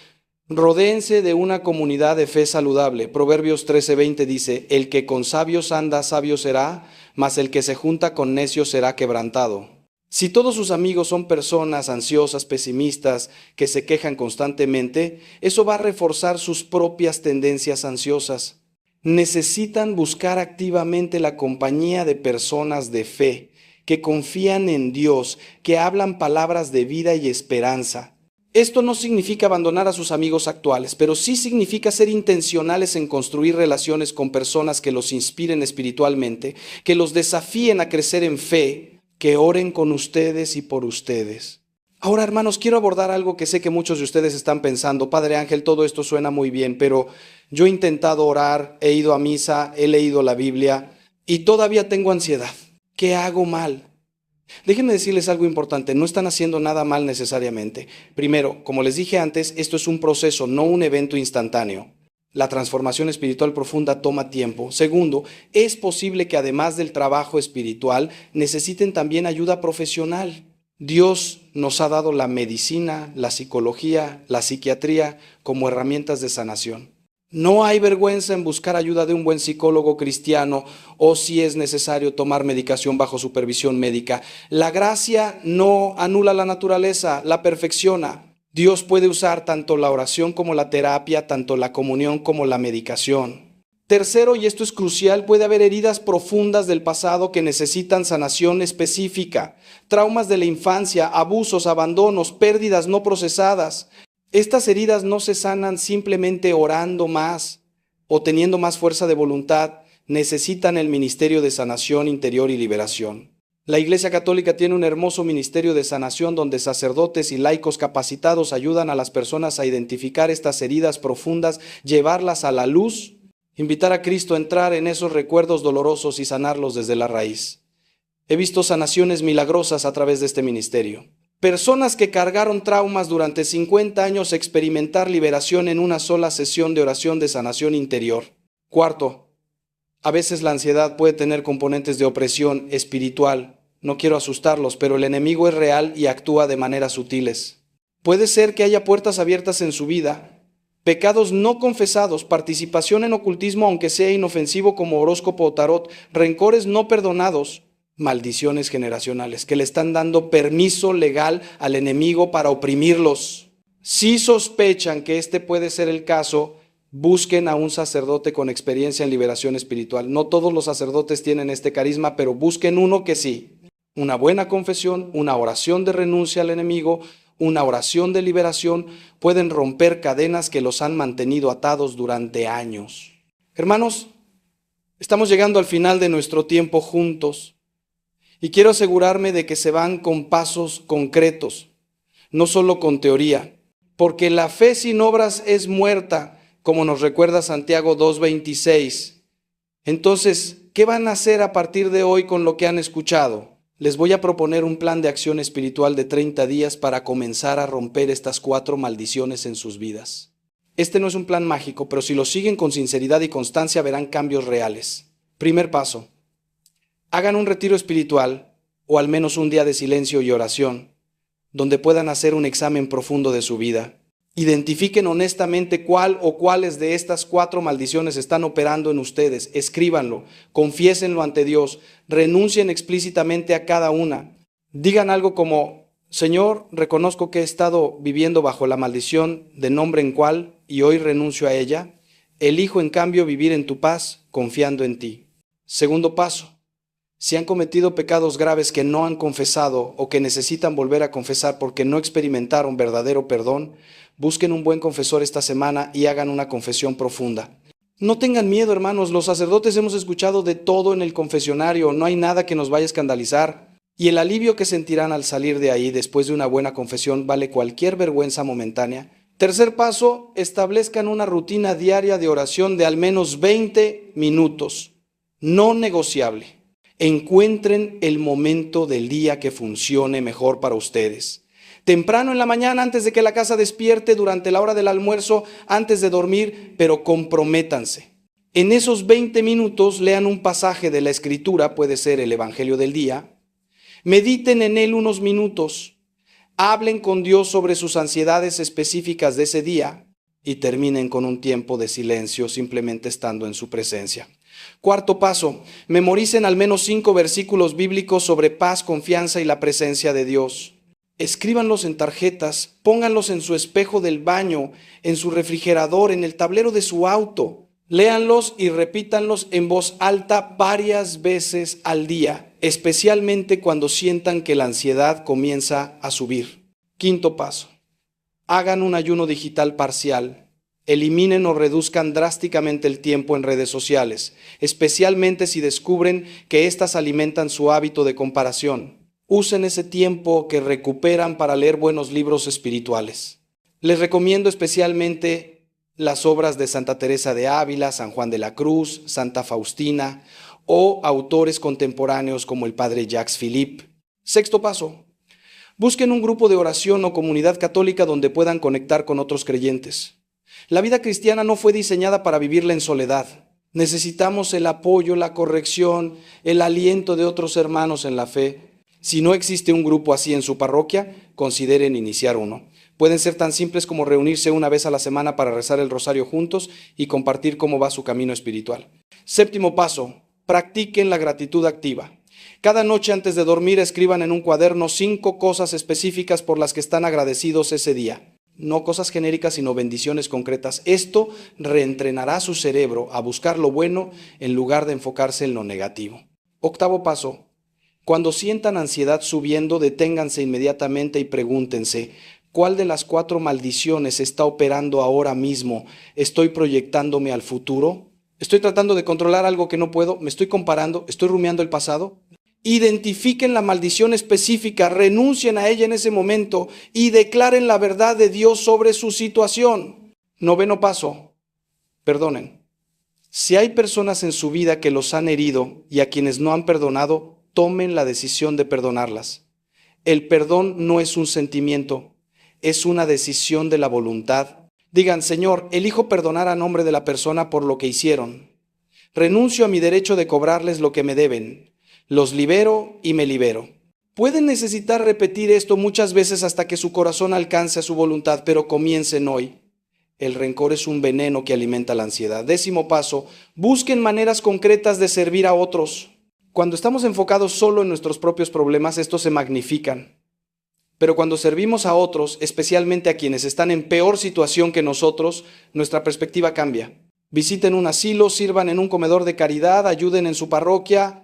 Speaker 1: rodéense de una comunidad de fe saludable. Proverbios 13:20 dice, el que con sabios anda, sabio será, mas el que se junta con necios será quebrantado. Si todos sus amigos son personas ansiosas, pesimistas, que se quejan constantemente, eso va a reforzar sus propias tendencias ansiosas. Necesitan buscar activamente la compañía de personas de fe, que confían en Dios, que hablan palabras de vida y esperanza. Esto no significa abandonar a sus amigos actuales, pero sí significa ser intencionales en construir relaciones con personas que los inspiren espiritualmente, que los desafíen a crecer en fe, que oren con ustedes y por ustedes. Ahora, hermanos, quiero abordar algo que sé que muchos de ustedes están pensando. Padre Ángel, todo esto suena muy bien, pero yo he intentado orar, he ido a misa, he leído la Biblia y todavía tengo ansiedad. ¿Qué hago mal? Déjenme decirles algo importante, no están haciendo nada mal necesariamente. Primero, como les dije antes, esto es un proceso, no un evento instantáneo. La transformación espiritual profunda toma tiempo. Segundo, es posible que además del trabajo espiritual, necesiten también ayuda profesional. Dios nos ha dado la medicina, la psicología, la psiquiatría como herramientas de sanación. No hay vergüenza en buscar ayuda de un buen psicólogo cristiano o si es necesario tomar medicación bajo supervisión médica. La gracia no anula la naturaleza, la perfecciona. Dios puede usar tanto la oración como la terapia, tanto la comunión como la medicación. Tercero, y esto es crucial, puede haber heridas profundas del pasado que necesitan sanación específica. Traumas de la infancia, abusos, abandonos, pérdidas no procesadas. Estas heridas no se sanan simplemente orando más o teniendo más fuerza de voluntad, necesitan el ministerio de sanación interior y liberación. La Iglesia Católica tiene un hermoso ministerio de sanación donde sacerdotes y laicos capacitados ayudan a las personas a identificar estas heridas profundas, llevarlas a la luz, invitar a Cristo a entrar en esos recuerdos dolorosos y sanarlos desde la raíz. He visto sanaciones milagrosas a través de este ministerio. Personas que cargaron traumas durante 50 años experimentar liberación en una sola sesión de oración de sanación interior. Cuarto, a veces la ansiedad puede tener componentes de opresión espiritual. No quiero asustarlos, pero el enemigo es real y actúa de maneras sutiles. Puede ser que haya puertas abiertas en su vida, pecados no confesados, participación en ocultismo aunque sea inofensivo como horóscopo o tarot, rencores no perdonados, maldiciones generacionales que le están dando permiso legal al enemigo para oprimirlos. Si sospechan que este puede ser el caso, busquen a un sacerdote con experiencia en liberación espiritual. No todos los sacerdotes tienen este carisma, pero busquen uno que sí. Una buena confesión, una oración de renuncia al enemigo, una oración de liberación pueden romper cadenas que los han mantenido atados durante años. Hermanos, estamos llegando al final de nuestro tiempo juntos. Y quiero asegurarme de que se van con pasos concretos, no solo con teoría, porque la fe sin obras es muerta, como nos recuerda Santiago 2:26. Entonces, ¿qué van a hacer a partir de hoy con lo que han escuchado? Les voy a proponer un plan de acción espiritual de 30 días para comenzar a romper estas 4 maldiciones en sus vidas. Este no es un plan mágico, pero si lo siguen con sinceridad y constancia verán cambios reales. Primer paso: hagan un retiro espiritual o al menos un día de silencio y oración, donde puedan hacer un examen profundo de su vida. Identifiquen honestamente cuál o cuáles de estas 4 maldiciones están operando en ustedes. Escríbanlo, confiésenlo ante Dios, renuncien explícitamente a cada una. Digan algo como: Señor, reconozco que he estado viviendo bajo la maldición de nombre en cual y hoy renuncio a ella. Elijo en cambio vivir en tu paz, confiando en ti. Segundo paso: si han cometido pecados graves que no han confesado o que necesitan volver a confesar porque no experimentaron verdadero perdón, busquen un buen confesor esta semana y hagan una confesión profunda. No tengan miedo, hermanos, los sacerdotes hemos escuchado de todo en el confesionario, no hay nada que nos vaya a escandalizar. Y el alivio que sentirán al salir de ahí después de una buena confesión vale cualquier vergüenza momentánea. Tercer paso: establezcan una rutina diaria de oración de al menos 20 minutos, no negociable. Encuentren el momento del día que funcione mejor para ustedes. Temprano en la mañana, antes de que la casa despierte, durante la hora del almuerzo, antes de dormir, pero comprométanse. En esos 20 minutos lean un pasaje de la Escritura, puede ser el Evangelio del día. Mediten en él unos minutos. Hablen con Dios sobre sus ansiedades específicas de ese día y terminen con un tiempo de silencio simplemente estando en su presencia. Cuarto paso: memoricen al menos 5 versículos bíblicos sobre paz, confianza y la presencia de Dios. Escríbanlos en tarjetas, pónganlos en su espejo del baño, en su refrigerador, en el tablero de su auto. Léanlos y repítanlos en voz alta varias veces al día, especialmente cuando sientan que la ansiedad comienza a subir. Quinto paso: hagan un ayuno digital parcial. Eliminen o reduzcan drásticamente el tiempo en redes sociales, especialmente si descubren que éstas alimentan su hábito de comparación. Usen ese tiempo que recuperan para leer buenos libros espirituales. Les recomiendo especialmente las obras de Santa Teresa de Ávila, San Juan de la Cruz, Santa Faustina o autores contemporáneos como el padre Jacques Philippe. Sexto paso: busquen un grupo de oración o comunidad católica donde puedan conectar con otros creyentes. La vida cristiana no fue diseñada para vivirla en soledad. Necesitamos el apoyo, la corrección, el aliento de otros hermanos en la fe. Si no existe un grupo así en su parroquia, consideren iniciar uno. Pueden ser tan simples como reunirse una vez a la semana para rezar el rosario juntos y compartir cómo va su camino espiritual. Séptimo paso: practiquen la gratitud activa. Cada noche antes de dormir escriban en un cuaderno 5 cosas específicas por las que están agradecidos ese día. No cosas genéricas, sino bendiciones concretas. Esto reentrenará su cerebro a buscar lo bueno en lugar de enfocarse en lo negativo. Octavo paso: cuando sientan ansiedad subiendo, deténganse inmediatamente y pregúntense: ¿cuál de las 4 maldiciones está operando ahora mismo? ¿Estoy proyectándome al futuro? ¿Estoy tratando de controlar algo que no puedo? ¿Me estoy comparando? ¿Estoy rumiando el pasado? Identifiquen la maldición específica, renuncien a ella en ese momento y declaren la verdad de Dios sobre su situación. Noveno paso: perdonen. Si hay personas en su vida que los han herido y a quienes no han perdonado, tomen la decisión de perdonarlas. El perdón no es un sentimiento, es una decisión de la voluntad. Digan: Señor, elijo perdonar a nombre de la persona por lo que hicieron. Renuncio a mi derecho de cobrarles lo que me deben. Los libero y me libero. Pueden necesitar repetir esto muchas veces hasta que su corazón alcance a su voluntad, pero comiencen hoy. El rencor es un veneno que alimenta la ansiedad. Décimo paso: busquen maneras concretas de servir a otros. Cuando estamos enfocados solo en nuestros propios problemas, estos se magnifican. Pero cuando servimos a otros, especialmente a quienes están en peor situación que nosotros, nuestra perspectiva cambia. Visiten un asilo, sirvan en un comedor de caridad, ayuden en su parroquia.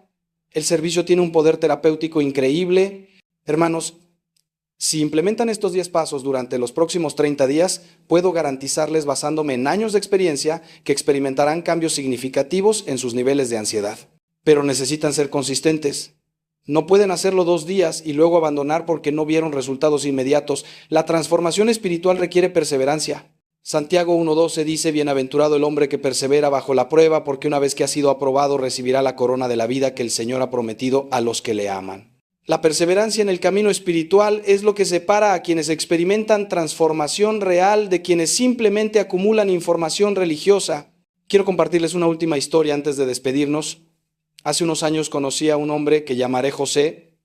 Speaker 1: El servicio tiene un poder terapéutico increíble. Hermanos, si implementan estos 10 pasos durante los próximos 30 días, puedo garantizarles, basándome en años de experiencia, que experimentarán cambios significativos en sus niveles de ansiedad. Pero necesitan ser consistentes. No pueden hacerlo 2 días y luego abandonar porque no vieron resultados inmediatos. La transformación espiritual requiere perseverancia. Santiago 1:12 dice: bienaventurado el hombre que persevera bajo la prueba, porque una vez que ha sido aprobado recibirá la corona de la vida que el Señor ha prometido a los que le aman. La perseverancia en el camino espiritual es lo que separa a quienes experimentan transformación real de quienes simplemente acumulan información religiosa. Quiero compartirles una última historia antes de despedirnos. Hace unos años conocí a un hombre que llamaré José.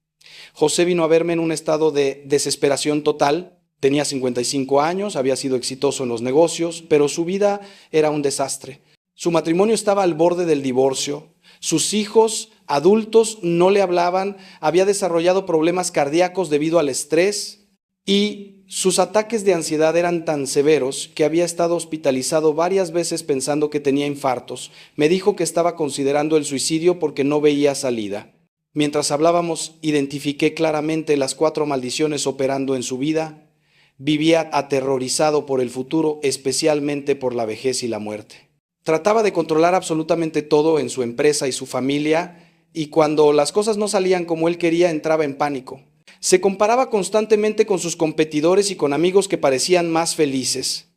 Speaker 1: José vino a verme en un estado de desesperación total. Tenía 55 años, había sido exitoso en los negocios, pero su vida era un desastre. Su matrimonio estaba al borde del divorcio. Sus hijos adultos no le hablaban, había desarrollado problemas cardíacos debido al estrés y sus ataques de ansiedad eran tan severos que había estado hospitalizado varias veces pensando que tenía infartos. Me dijo que estaba considerando el suicidio porque no veía salida. Mientras hablábamos, identifiqué claramente las 4 maldiciones operando en su vida. Vivía aterrorizado por el futuro, especialmente por la vejez y la muerte. Trataba de controlar absolutamente todo en su empresa y su familia, y cuando las cosas no salían como él quería, entraba en pánico. Se comparaba constantemente con sus competidores y con amigos que parecían más felices,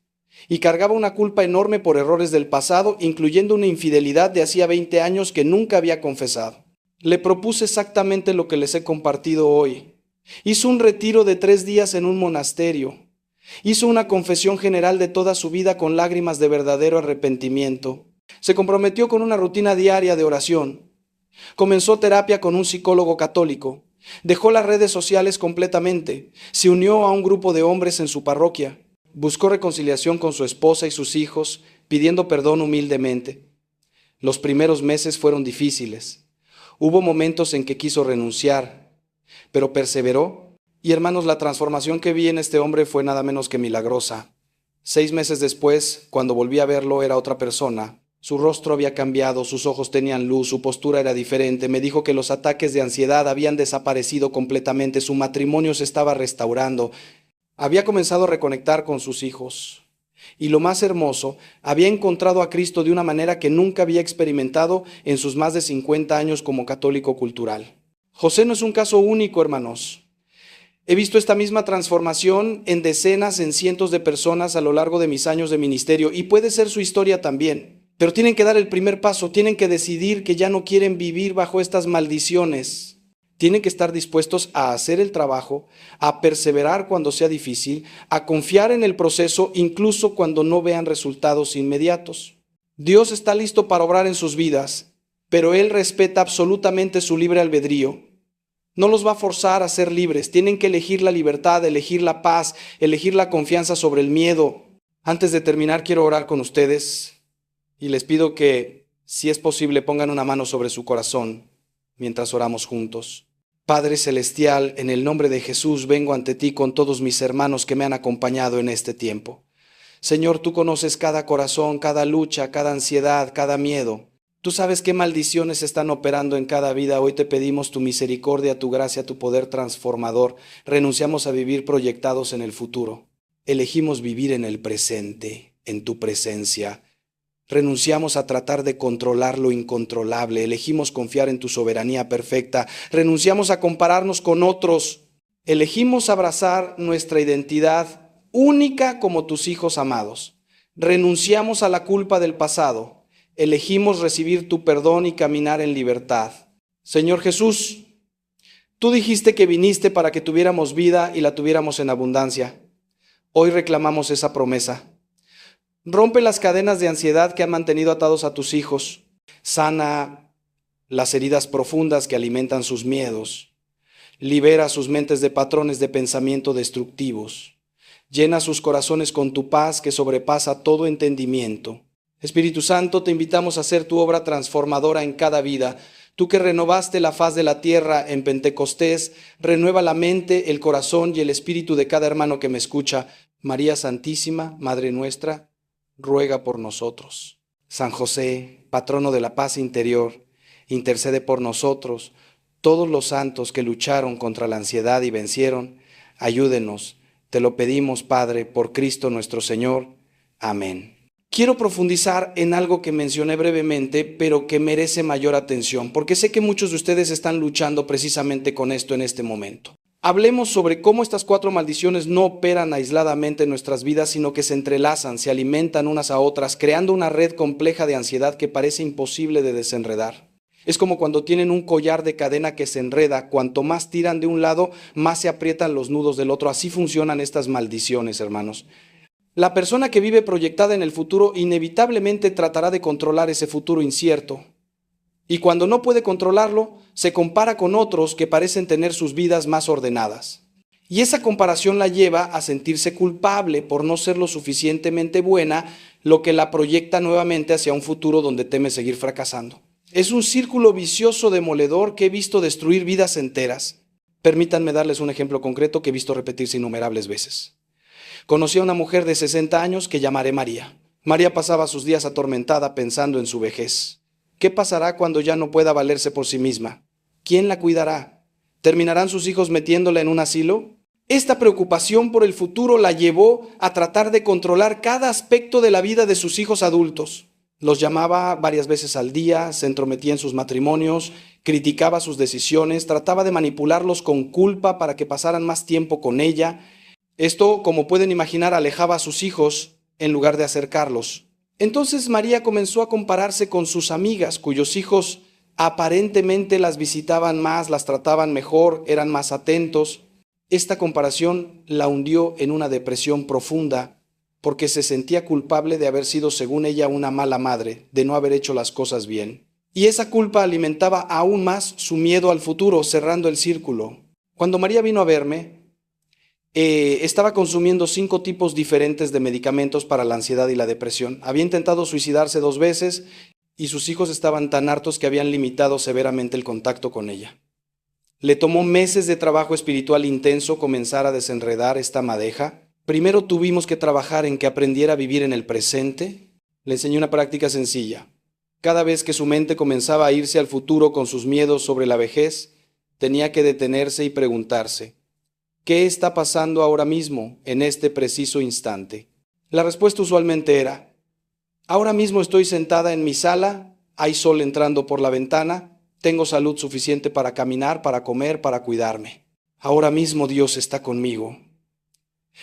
Speaker 1: y cargaba una culpa enorme por errores del pasado, incluyendo una infidelidad de hacía 20 años que nunca había confesado. Le propuse exactamente lo que les he compartido hoy. Hizo un retiro de 3 días en un monasterio. Hizo una confesión general de toda su vida con lágrimas de verdadero arrepentimiento. Se comprometió con una rutina diaria de oración. Comenzó terapia con un psicólogo católico. Dejó las redes sociales completamente. Se unió a un grupo de hombres en su parroquia. Buscó reconciliación con su esposa y sus hijos, pidiendo perdón humildemente. Los primeros meses fueron difíciles. Hubo momentos en que quiso renunciar, pero perseveró. Y hermanos, la transformación que vi en este hombre fue nada menos que milagrosa. 6 meses después, cuando volví a verlo, era otra persona. Su rostro había cambiado, sus ojos tenían luz, su postura era diferente. Me dijo que los ataques de ansiedad habían desaparecido completamente, su matrimonio se estaba restaurando. Había comenzado a reconectar con sus hijos. Y lo más hermoso, había encontrado a Cristo de una manera que nunca había experimentado en sus más de 50 años como católico cultural. José no es un caso único, hermanos. He visto esta misma transformación en decenas, en cientos de personas a lo largo de mis años de ministerio, y puede ser su historia también. Pero tienen que dar el primer paso, tienen que decidir que ya no quieren vivir bajo estas maldiciones. Tienen que estar dispuestos a hacer el trabajo, a perseverar cuando sea difícil, a confiar en el proceso incluso cuando no vean resultados inmediatos. Dios está listo para obrar en sus vidas, pero Él respeta absolutamente su libre albedrío. No los va a forzar a ser libres, tienen que elegir la libertad, elegir la paz, elegir la confianza sobre el miedo. Antes de terminar, quiero orar con ustedes y les pido que, si es posible, pongan una mano sobre su corazón mientras oramos juntos. Padre Celestial, en el nombre de Jesús vengo ante ti con todos mis hermanos que me han acompañado en este tiempo. Señor, tú conoces cada corazón, cada lucha, cada ansiedad, cada miedo. Tú sabes qué maldiciones están operando en cada vida. Hoy te pedimos tu misericordia, tu gracia, tu poder transformador. Renunciamos a vivir proyectados en el futuro. Elegimos vivir en el presente, en tu presencia. Renunciamos a tratar de controlar lo incontrolable. Elegimos confiar en tu soberanía perfecta. Renunciamos a compararnos con otros. Elegimos abrazar nuestra identidad única como tus hijos amados. Renunciamos a la culpa del pasado. Elegimos recibir tu perdón y caminar en libertad. Señor Jesús, tú dijiste que viniste para que tuviéramos vida y la tuviéramos en abundancia. Hoy reclamamos esa promesa. Rompe las cadenas de ansiedad que han mantenido atados a tus hijos. Sana las heridas profundas que alimentan sus miedos. Libera sus mentes de patrones de pensamiento destructivos. Llena sus corazones con tu paz que sobrepasa todo entendimiento. Espíritu Santo, te invitamos a hacer tu obra transformadora en cada vida. Tú que renovaste la faz de la tierra en Pentecostés, renueva la mente, el corazón y el espíritu de cada hermano que me escucha. María Santísima, Madre nuestra, ruega por nosotros. San José, patrono de la paz interior, intercede por nosotros. Todos los santos que lucharon contra la ansiedad y vencieron, ayúdenos. Te lo pedimos, Padre, por Cristo nuestro Señor. Amén. Quiero profundizar en algo que mencioné brevemente, pero que merece mayor atención, porque sé que muchos de ustedes están luchando precisamente con esto en este momento. Hablemos sobre cómo estas 4 maldiciones no operan aisladamente en nuestras vidas, sino que se entrelazan, se alimentan unas a otras, creando una red compleja de ansiedad que parece imposible de desenredar. Es como cuando tienen un collar de cadena que se enreda, cuanto más tiran de un lado, más se aprietan los nudos del otro. Así funcionan estas maldiciones, hermanos. La persona que vive proyectada en el futuro inevitablemente tratará de controlar ese futuro incierto. Y cuando no puede controlarlo, se compara con otros que parecen tener sus vidas más ordenadas. Y esa comparación la lleva a sentirse culpable por no ser lo suficientemente buena, lo que la proyecta nuevamente hacia un futuro donde teme seguir fracasando. Es un círculo vicioso demoledor que he visto destruir vidas enteras. Permítanme darles un ejemplo concreto que he visto repetirse innumerables veces. Conocí a una mujer de 60 años que llamaré María. María pasaba sus días atormentada pensando en su vejez. ¿Qué pasará cuando ya no pueda valerse por sí misma? ¿Quién la cuidará? ¿Terminarán sus hijos metiéndola en un asilo? Esta preocupación por el futuro la llevó a tratar de controlar cada aspecto de la vida de sus hijos adultos. Los llamaba varias veces al día, se entrometía en sus matrimonios, criticaba sus decisiones, trataba de manipularlos con culpa para que pasaran más tiempo con ella. Esto, como pueden imaginar, alejaba a sus hijos en lugar de acercarlos. Entonces María comenzó a compararse con sus amigas, cuyos hijos aparentemente las visitaban más, las trataban mejor, eran más atentos. Esta comparación la hundió en una depresión profunda porque se sentía culpable de haber sido, según ella, una mala madre, de no haber hecho las cosas bien. Y esa culpa alimentaba aún más su miedo al futuro, cerrando el círculo. Cuando María vino a verme, estaba consumiendo 5 tipos diferentes de medicamentos para la ansiedad y la depresión. Había intentado suicidarse 2 veces y sus hijos estaban tan hartos que habían limitado severamente el contacto con ella. Le tomó meses de trabajo espiritual intenso comenzar a desenredar esta madeja. Primero tuvimos que trabajar en que aprendiera a vivir en el presente. Le enseñé una práctica sencilla. Cada vez que su mente comenzaba a irse al futuro con sus miedos sobre la vejez, tenía que detenerse y preguntarse: ¿qué está pasando ahora mismo, en este preciso instante? La respuesta usualmente era: ahora mismo estoy sentada en mi sala, hay sol entrando por la ventana, tengo salud suficiente para caminar, para comer, para cuidarme. Ahora mismo Dios está conmigo.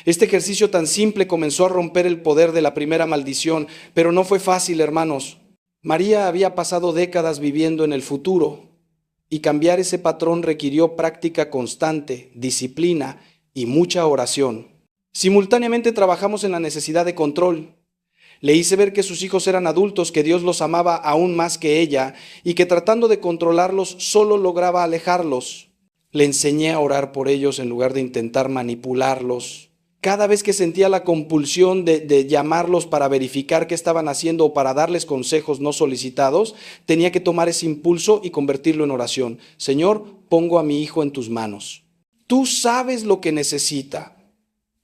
Speaker 1: Este ejercicio tan simple comenzó a romper el poder de la primera maldición, pero no fue fácil, hermanos. María había pasado décadas viviendo en el futuro, y cambiar ese patrón requirió práctica constante, disciplina y mucha oración. Simultáneamente trabajamos en la necesidad de control. Le hice ver que sus hijos eran adultos, que Dios los amaba aún más que ella y que tratando de controlarlos solo lograba alejarlos. Le enseñé a orar por ellos en lugar de intentar manipularlos. Cada vez que sentía la compulsión de llamarlos para verificar qué estaban haciendo o para darles consejos no solicitados, tenía que tomar ese impulso y convertirlo en oración. Señor, pongo a mi hijo en tus manos. Tú sabes lo que necesita.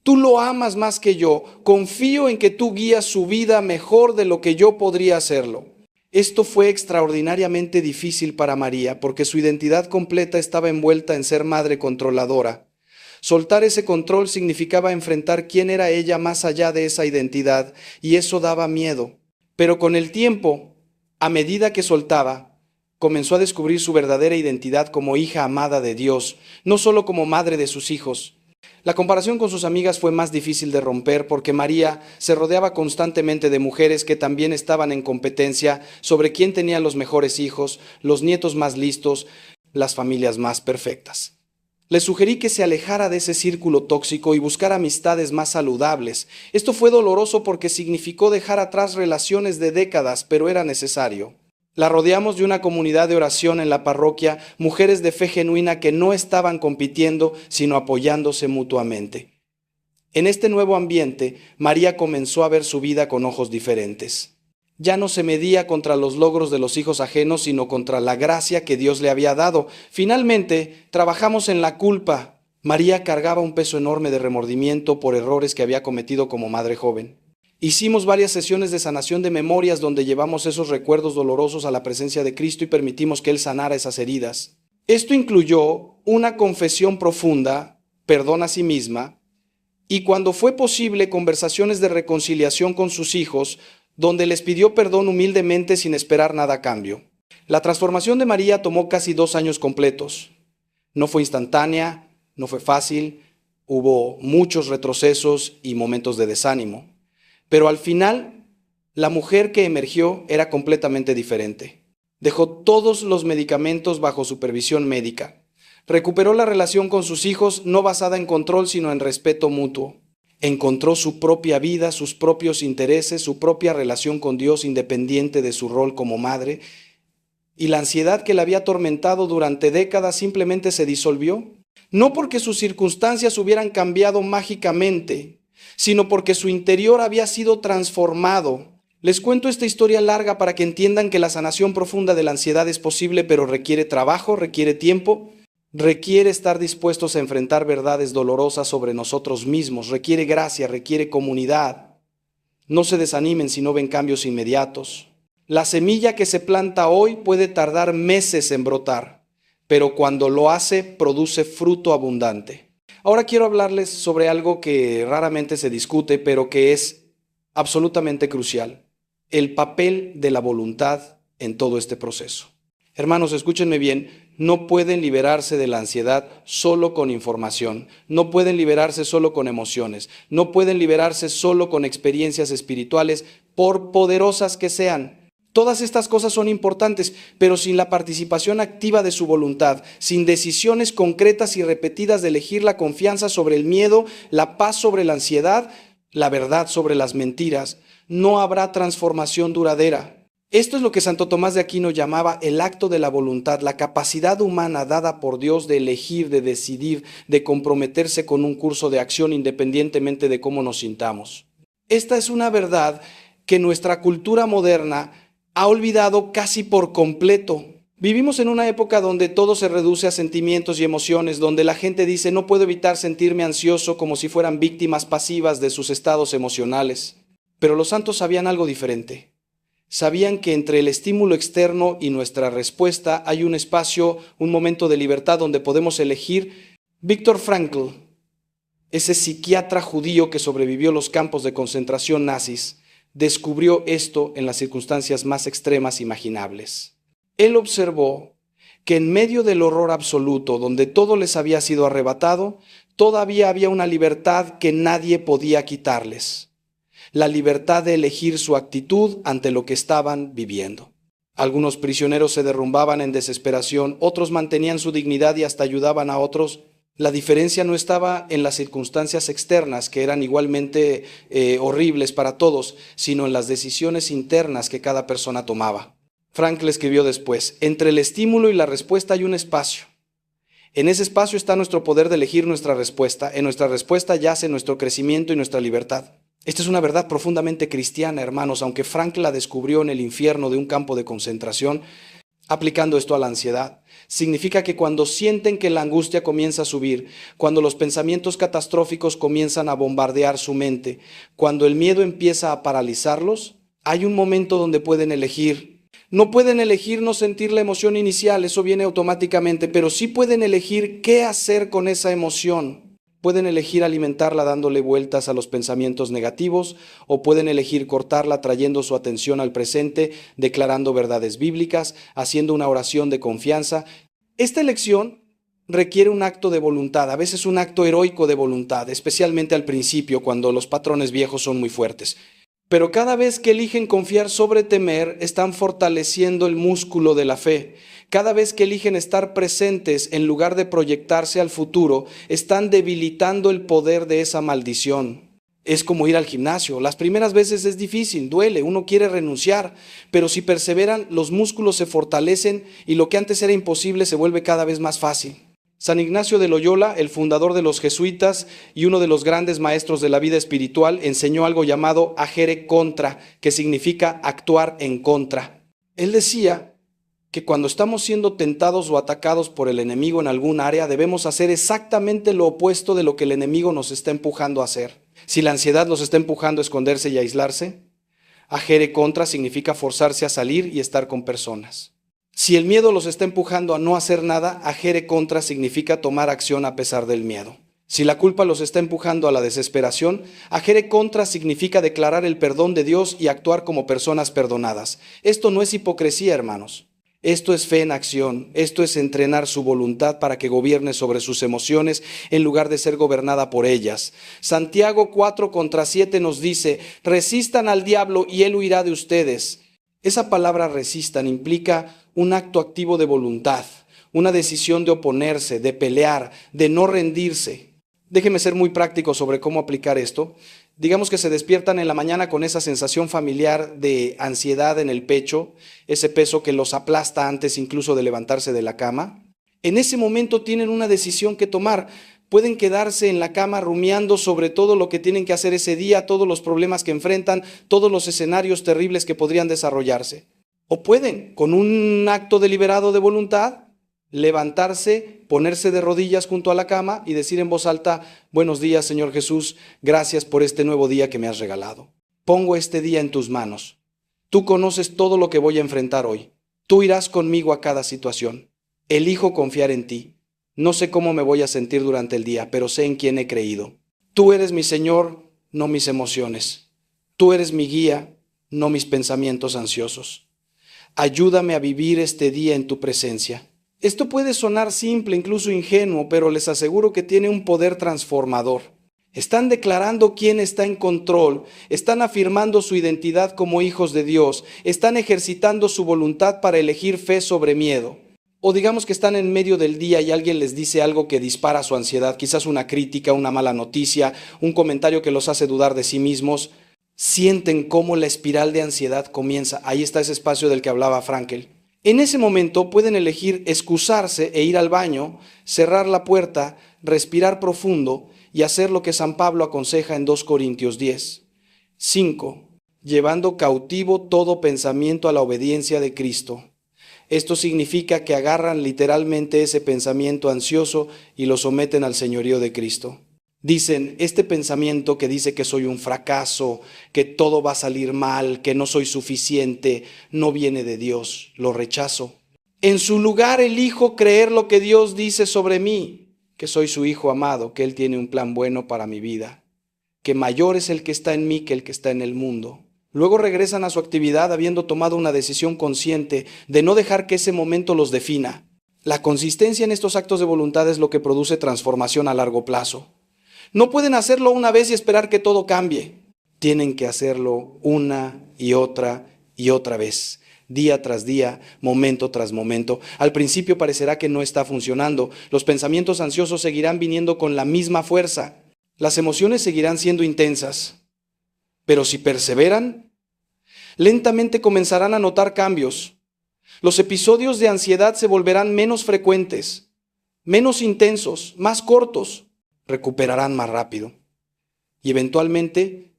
Speaker 1: Tú lo amas más que yo. Confío en que tú guías su vida mejor de lo que yo podría hacerlo. Esto fue extraordinariamente difícil para María, porque su identidad completa estaba envuelta en ser madre controladora. Soltar ese control significaba enfrentar quién era ella más allá de esa identidad, y eso daba miedo. Pero con el tiempo, a medida que soltaba, comenzó a descubrir su verdadera identidad como hija amada de Dios, no solo como madre de sus hijos. La comparación con sus amigas fue más difícil de romper porque María se rodeaba constantemente de mujeres que también estaban en competencia sobre quién tenía los mejores hijos, los nietos más listos, las familias más perfectas. Le sugerí que se alejara de ese círculo tóxico y buscara amistades más saludables. Esto fue doloroso porque significó dejar atrás relaciones de décadas, pero era necesario. La rodeamos de una comunidad de oración en la parroquia, mujeres de fe genuina que no estaban compitiendo, sino apoyándose mutuamente. En este nuevo ambiente, María comenzó a ver su vida con ojos diferentes. Ya no se medía contra los logros de los hijos ajenos, sino contra la gracia que Dios le había dado. Finalmente, trabajamos en la culpa. María cargaba un peso enorme de remordimiento por errores que había cometido como madre joven. Hicimos varias sesiones de sanación de memorias donde llevamos esos recuerdos dolorosos a la presencia de Cristo y permitimos que Él sanara esas heridas. Esto incluyó una confesión profunda, perdón a sí misma, y cuando fue posible, conversaciones de reconciliación con sus hijos, donde les pidió perdón humildemente sin esperar nada a cambio. La transformación de María tomó casi 2 años completos. No fue instantánea, no fue fácil, hubo muchos retrocesos y momentos de desánimo, pero al final la mujer que emergió era completamente diferente. Dejó todos los medicamentos bajo supervisión médica. Recuperó la relación con sus hijos no basada en control, sino en respeto mutuo. Encontró su propia vida, sus propios intereses, su propia relación con Dios independiente de su rol como madre, y la ansiedad que la había atormentado durante décadas simplemente se disolvió. No porque sus circunstancias hubieran cambiado mágicamente, sino porque su interior había sido transformado. Les cuento esta historia larga para que entiendan que la sanación profunda de la ansiedad es posible, pero requiere trabajo, requiere tiempo, requiere estar dispuestos a enfrentar verdades dolorosas sobre nosotros mismos, requiere gracia, requiere comunidad. No se desanimen si no ven cambios inmediatos. La semilla que se planta hoy puede tardar meses en brotar, pero cuando lo hace, produce fruto abundante. Ahora quiero hablarles sobre algo que raramente se discute, pero que es absolutamente crucial: el papel de la voluntad en todo este proceso. Hermanos, escúchenme bien, no pueden liberarse de la ansiedad solo con información, no pueden liberarse solo con emociones, no pueden liberarse solo con experiencias espirituales, por poderosas que sean. Todas estas cosas son importantes, pero sin la participación activa de su voluntad, sin decisiones concretas y repetidas de elegir la confianza sobre el miedo, la paz sobre la ansiedad, la verdad sobre las mentiras, no habrá transformación duradera. Esto es lo que Santo Tomás de Aquino llamaba el acto de la voluntad, la capacidad humana dada por Dios de elegir, de decidir, de comprometerse con un curso de acción independientemente de cómo nos sintamos. Esta es una verdad que nuestra cultura moderna ha olvidado casi por completo. Vivimos en una época donde todo se reduce a sentimientos y emociones, donde la gente dice: no puedo evitar sentirme ansioso, como si fueran víctimas pasivas de sus estados emocionales. Pero los santos sabían algo diferente. Sabían que entre el estímulo externo y nuestra respuesta hay un espacio, un momento de libertad donde podemos elegir. Viktor Frankl, ese psiquiatra judío que sobrevivió los campos de concentración nazis, descubrió esto en las circunstancias más extremas imaginables. Él observó que en medio del horror absoluto, donde todo les había sido arrebatado, todavía había una libertad que nadie podía quitarles: la libertad de elegir su actitud ante lo que estaban viviendo. Algunos prisioneros se derrumbaban en desesperación, otros mantenían su dignidad y hasta ayudaban a otros. La diferencia no estaba en las circunstancias externas, que eran igualmente horribles para todos, sino en las decisiones internas que cada persona tomaba. Frankl escribió después: entre el estímulo y la respuesta hay un espacio. En ese espacio está nuestro poder de elegir nuestra respuesta. En nuestra respuesta yace nuestro crecimiento y nuestra libertad. Esta es una verdad profundamente cristiana, hermanos, aunque Frankl la descubrió en el infierno de un campo de concentración. Aplicando esto a la ansiedad, significa que cuando sienten que la angustia comienza a subir, cuando los pensamientos catastróficos comienzan a bombardear su mente, cuando el miedo empieza a paralizarlos, hay un momento donde pueden elegir. No pueden elegir no sentir la emoción inicial, eso viene automáticamente, pero sí pueden elegir qué hacer con esa emoción. Pueden elegir alimentarla dándole vueltas a los pensamientos negativos, o pueden elegir cortarla trayendo su atención al presente, declarando verdades bíblicas, haciendo una oración de confianza. Esta elección requiere un acto de voluntad, a veces un acto heroico de voluntad, especialmente al principio, cuando los patrones viejos son muy fuertes. Pero cada vez que eligen confiar sobre temer, están fortaleciendo el músculo de la fe. Cada vez que eligen estar presentes en lugar de proyectarse al futuro, están debilitando el poder de esa maldición. Es como ir al gimnasio. Las primeras veces es difícil, duele, uno quiere renunciar, pero si perseveran, los músculos se fortalecen y lo que antes era imposible se vuelve cada vez más fácil. San Ignacio de Loyola, el fundador de los jesuitas y uno de los grandes maestros de la vida espiritual, enseñó algo llamado agere contra, que significa actuar en contra. Él decía que cuando estamos siendo tentados o atacados por el enemigo en algún área, debemos hacer exactamente lo opuesto de lo que el enemigo nos está empujando a hacer. Si la ansiedad nos está empujando a esconderse y a aislarse, agere contra significa forzarse a salir y estar con personas. Si el miedo los está empujando a no hacer nada, agere contra significa tomar acción a pesar del miedo. Si la culpa los está empujando a la desesperación, agere contra significa declarar el perdón de Dios y actuar como personas perdonadas. Esto no es hipocresía, hermanos. Esto es fe en acción, esto es entrenar su voluntad para que gobierne sobre sus emociones en lugar de ser gobernada por ellas. Santiago 4:7 nos dice, resistan al diablo y él huirá de ustedes. Esa palabra resistan implica un acto activo de voluntad, una decisión de oponerse, de pelear, de no rendirse. Déjeme ser muy práctico sobre cómo aplicar esto. Digamos que se despiertan en la mañana con esa sensación familiar de ansiedad en el pecho, ese peso que los aplasta antes incluso de levantarse de la cama. En ese momento tienen una decisión que tomar. Pueden quedarse en la cama rumiando sobre todo lo que tienen que hacer ese día, todos los problemas que enfrentan, todos los escenarios terribles que podrían desarrollarse. O pueden, con un acto deliberado de voluntad, levantarse, ponerse de rodillas junto a la cama y decir en voz alta, buenos días, Señor Jesús, gracias por este nuevo día que me has regalado. Pongo este día en tus manos. Tú conoces todo lo que voy a enfrentar hoy. Tú irás conmigo a cada situación. Elijo confiar en ti. No sé cómo me voy a sentir durante el día, pero sé en quién he creído. Tú eres mi Señor, no mis emociones. Tú eres mi guía, no mis pensamientos ansiosos. Ayúdame a vivir este día en tu presencia. Esto puede sonar simple, incluso ingenuo, pero les aseguro que tiene un poder transformador. Están declarando quién está en control, están afirmando su identidad como hijos de Dios, están ejercitando su voluntad para elegir fe sobre miedo. O digamos que están en medio del día y alguien les dice algo que dispara su ansiedad, quizás una crítica, una mala noticia, un comentario que los hace dudar de sí mismos. Sienten cómo la espiral de ansiedad comienza. Ahí está ese espacio del que hablaba Frankl. En ese momento pueden elegir excusarse e ir al baño, cerrar la puerta, respirar profundo y hacer lo que San Pablo aconseja en 2 Corintios 10. 5. Llevando cautivo todo pensamiento a la obediencia de Cristo. Esto significa que agarran literalmente ese pensamiento ansioso y lo someten al señorío de Cristo. Dicen, este pensamiento que dice que soy un fracaso, que todo va a salir mal, que no soy suficiente, no viene de Dios, lo rechazo. En su lugar elijo creer lo que Dios dice sobre mí, que soy su hijo amado, que Él tiene un plan bueno para mi vida, que mayor es el que está en mí que el que está en el mundo. Luego regresan a su actividad habiendo tomado una decisión consciente de no dejar que ese momento los defina. La consistencia en estos actos de voluntad es lo que produce transformación a largo plazo. No pueden hacerlo una vez y esperar que todo cambie. Tienen que hacerlo una y otra vez, día tras día, momento tras momento. Al principio parecerá que no está funcionando. Los pensamientos ansiosos seguirán viniendo con la misma fuerza. Las emociones seguirán siendo intensas. Pero si perseveran, lentamente comenzarán a notar cambios. Los episodios de ansiedad se volverán menos frecuentes, menos intensos, más cortos. Recuperarán más rápido. Y eventualmente,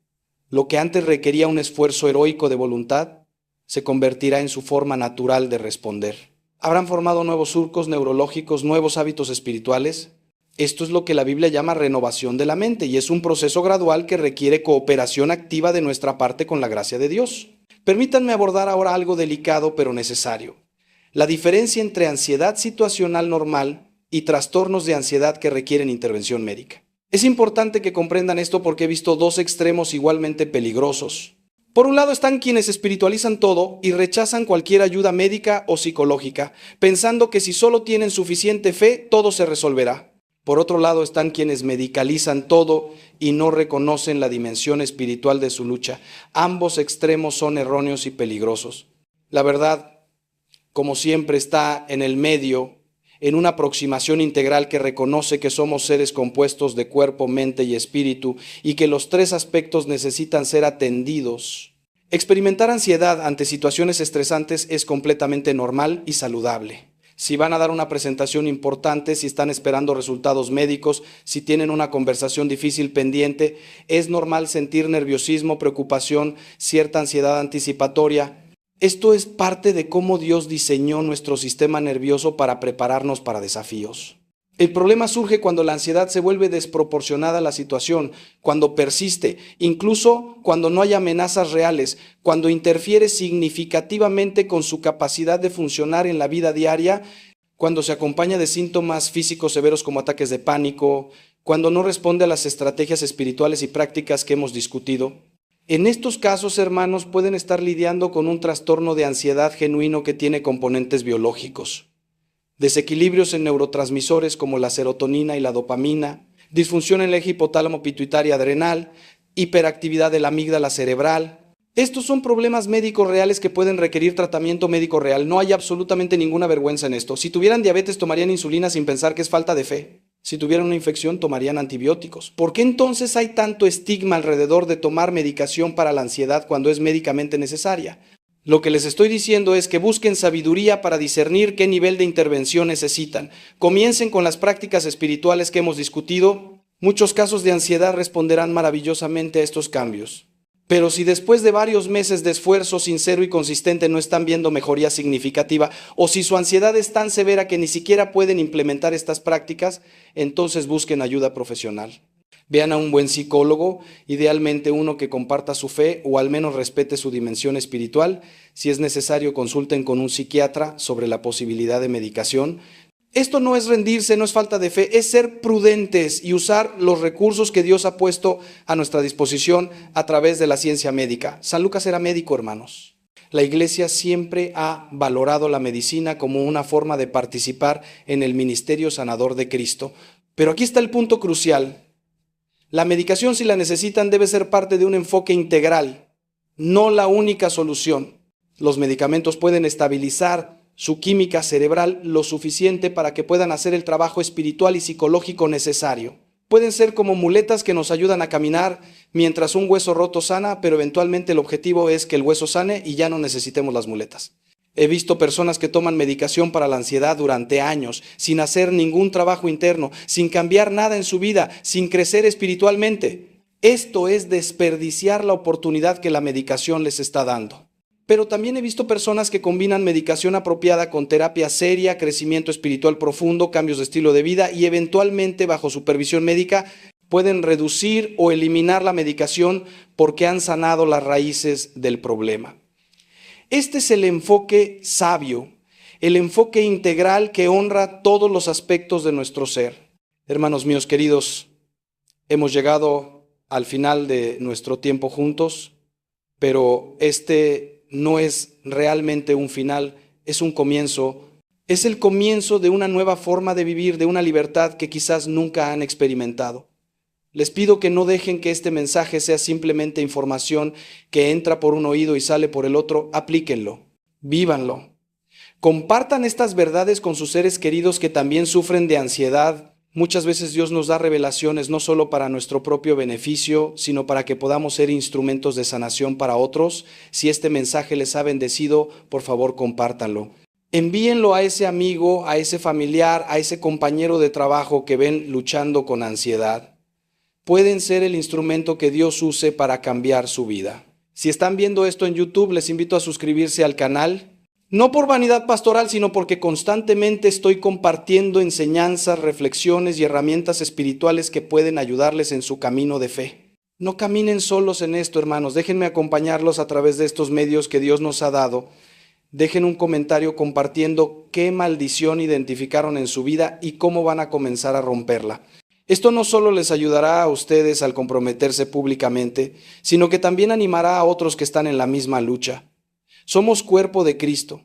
Speaker 1: lo que antes requería un esfuerzo heroico de voluntad, se convertirá en su forma natural de responder. Habrán formado nuevos surcos neurológicos, nuevos hábitos espirituales. Esto es lo que la Biblia llama renovación de la mente y es un proceso gradual que requiere cooperación activa de nuestra parte con la gracia de Dios. Permítanme abordar ahora algo delicado pero necesario. La diferencia entre ansiedad situacional normal y trastornos de ansiedad que requieren intervención médica. Es importante que comprendan esto porque he visto dos extremos igualmente peligrosos. Por un lado están quienes espiritualizan todo y rechazan cualquier ayuda médica o psicológica, pensando que si solo tienen suficiente fe, todo se resolverá. Por otro lado están quienes medicalizan todo y no reconocen la dimensión espiritual de su lucha. Ambos extremos son erróneos y peligrosos. La verdad, como siempre, está en el medio, en una aproximación integral que reconoce que somos seres compuestos de cuerpo, mente y espíritu y que los tres aspectos necesitan ser atendidos. Experimentar ansiedad ante situaciones estresantes es completamente normal y saludable. Si van a dar una presentación importante, si están esperando resultados médicos, si tienen una conversación difícil pendiente, es normal sentir nerviosismo, preocupación, cierta ansiedad anticipatoria. Esto es parte de cómo Dios diseñó nuestro sistema nervioso para prepararnos para desafíos. El problema surge cuando la ansiedad se vuelve desproporcionada a la situación, cuando persiste, incluso cuando no hay amenazas reales, cuando interfiere significativamente con su capacidad de funcionar en la vida diaria, cuando se acompaña de síntomas físicos severos como ataques de pánico, cuando no responde a las estrategias espirituales y prácticas que hemos discutido. En estos casos, hermanos, pueden estar lidiando con un trastorno de ansiedad genuino que tiene componentes biológicos, desequilibrios en neurotransmisores como la serotonina y la dopamina, disfunción en el eje hipotálamo pituitaria adrenal, hiperactividad de la amígdala cerebral. Estos son problemas médicos reales que pueden requerir tratamiento médico real. No hay absolutamente ninguna vergüenza en esto. Si tuvieran diabetes, tomarían insulina sin pensar que es falta de fe. Si tuvieran una infección, tomarían antibióticos. ¿Por qué entonces hay tanto estigma alrededor de tomar medicación para la ansiedad cuando es médicamente necesaria? Lo que les estoy diciendo es que busquen sabiduría para discernir qué nivel de intervención necesitan. Comiencen con las prácticas espirituales que hemos discutido. Muchos casos de ansiedad responderán maravillosamente a estos cambios. Pero si después de varios meses de esfuerzo sincero y consistente no están viendo mejoría significativa, o si su ansiedad es tan severa que ni siquiera pueden implementar estas prácticas, entonces busquen ayuda profesional. Vean a un buen psicólogo, idealmente uno que comparta su fe o al menos respete su dimensión espiritual. Si es necesario, consulten con un psiquiatra sobre la posibilidad de medicación. Esto no es rendirse, no es falta de fe, es ser prudentes y usar los recursos que Dios ha puesto a nuestra disposición a través de la ciencia médica. San Lucas era médico, hermanos. La Iglesia siempre ha valorado la medicina como una forma de participar en el ministerio sanador de Cristo. Pero aquí está el punto crucial. La medicación, si la necesitan, debe ser parte de un enfoque integral, no la única solución. Los medicamentos pueden estabilizar su química cerebral lo suficiente para que puedan hacer el trabajo espiritual y psicológico necesario. Pueden ser como muletas que nos ayudan a caminar mientras un hueso roto sana, pero eventualmente el objetivo es que el hueso sane y ya no necesitemos las muletas. He visto personas que toman medicación para la ansiedad durante años, sin hacer ningún trabajo interno, sin cambiar nada en su vida, sin crecer espiritualmente. Esto es desperdiciar la oportunidad que la medicación les está dando. Pero también he visto personas que combinan medicación apropiada con terapia seria, crecimiento espiritual profundo, cambios de estilo de vida y eventualmente bajo supervisión médica pueden reducir o eliminar la medicación porque han sanado las raíces del problema. Este es el enfoque sabio, el enfoque integral que honra todos los aspectos de nuestro ser. Hermanos míos queridos, hemos llegado al final de nuestro tiempo juntos, pero este no es realmente un final, es un comienzo. Es el comienzo de una nueva forma de vivir, de una libertad que quizás nunca han experimentado. Les pido que no dejen que este mensaje sea simplemente información que entra por un oído y sale por el otro. Aplíquenlo, vívanlo. Compartan estas verdades con sus seres queridos que también sufren de ansiedad. Muchas veces Dios nos da revelaciones no solo para nuestro propio beneficio, sino para que podamos ser instrumentos de sanación para otros. Si este mensaje les ha bendecido, por favor compártanlo. Envíenlo a ese amigo, a ese familiar, a ese compañero de trabajo que ven luchando con ansiedad. Pueden ser el instrumento que Dios use para cambiar su vida. Si están viendo esto en YouTube, les invito a suscribirse al canal. No por vanidad pastoral, sino porque constantemente estoy compartiendo enseñanzas, reflexiones y herramientas espirituales que pueden ayudarles en su camino de fe. No caminen solos en esto, hermanos. Déjenme acompañarlos a través de estos medios que Dios nos ha dado. Dejen un comentario compartiendo qué maldición identificaron en su vida y cómo van a comenzar a romperla. Esto no solo les ayudará a ustedes al comprometerse públicamente, sino que también animará a otros que están en la misma lucha. Somos cuerpo de Cristo,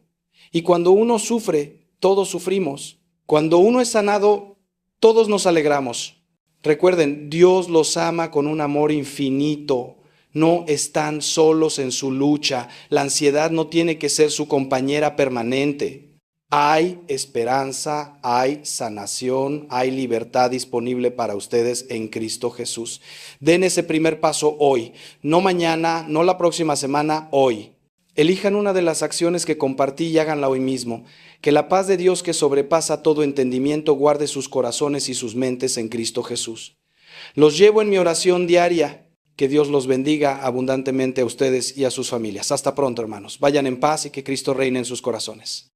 Speaker 1: y cuando uno sufre, todos sufrimos. Cuando uno es sanado, todos nos alegramos. Recuerden, Dios los ama con un amor infinito. No están solos en su lucha. La ansiedad no tiene que ser su compañera permanente. Hay esperanza, hay sanación, hay libertad disponible para ustedes en Cristo Jesús. Den ese primer paso hoy, no mañana, no la próxima semana, hoy. Elijan una de las acciones que compartí y háganla hoy mismo. Que la paz de Dios que sobrepasa todo entendimiento guarde sus corazones y sus mentes en Cristo Jesús. Los llevo en mi oración diaria. Que Dios los bendiga abundantemente a ustedes y a sus familias. Hasta pronto, hermanos. Vayan en paz y que Cristo reine en sus corazones.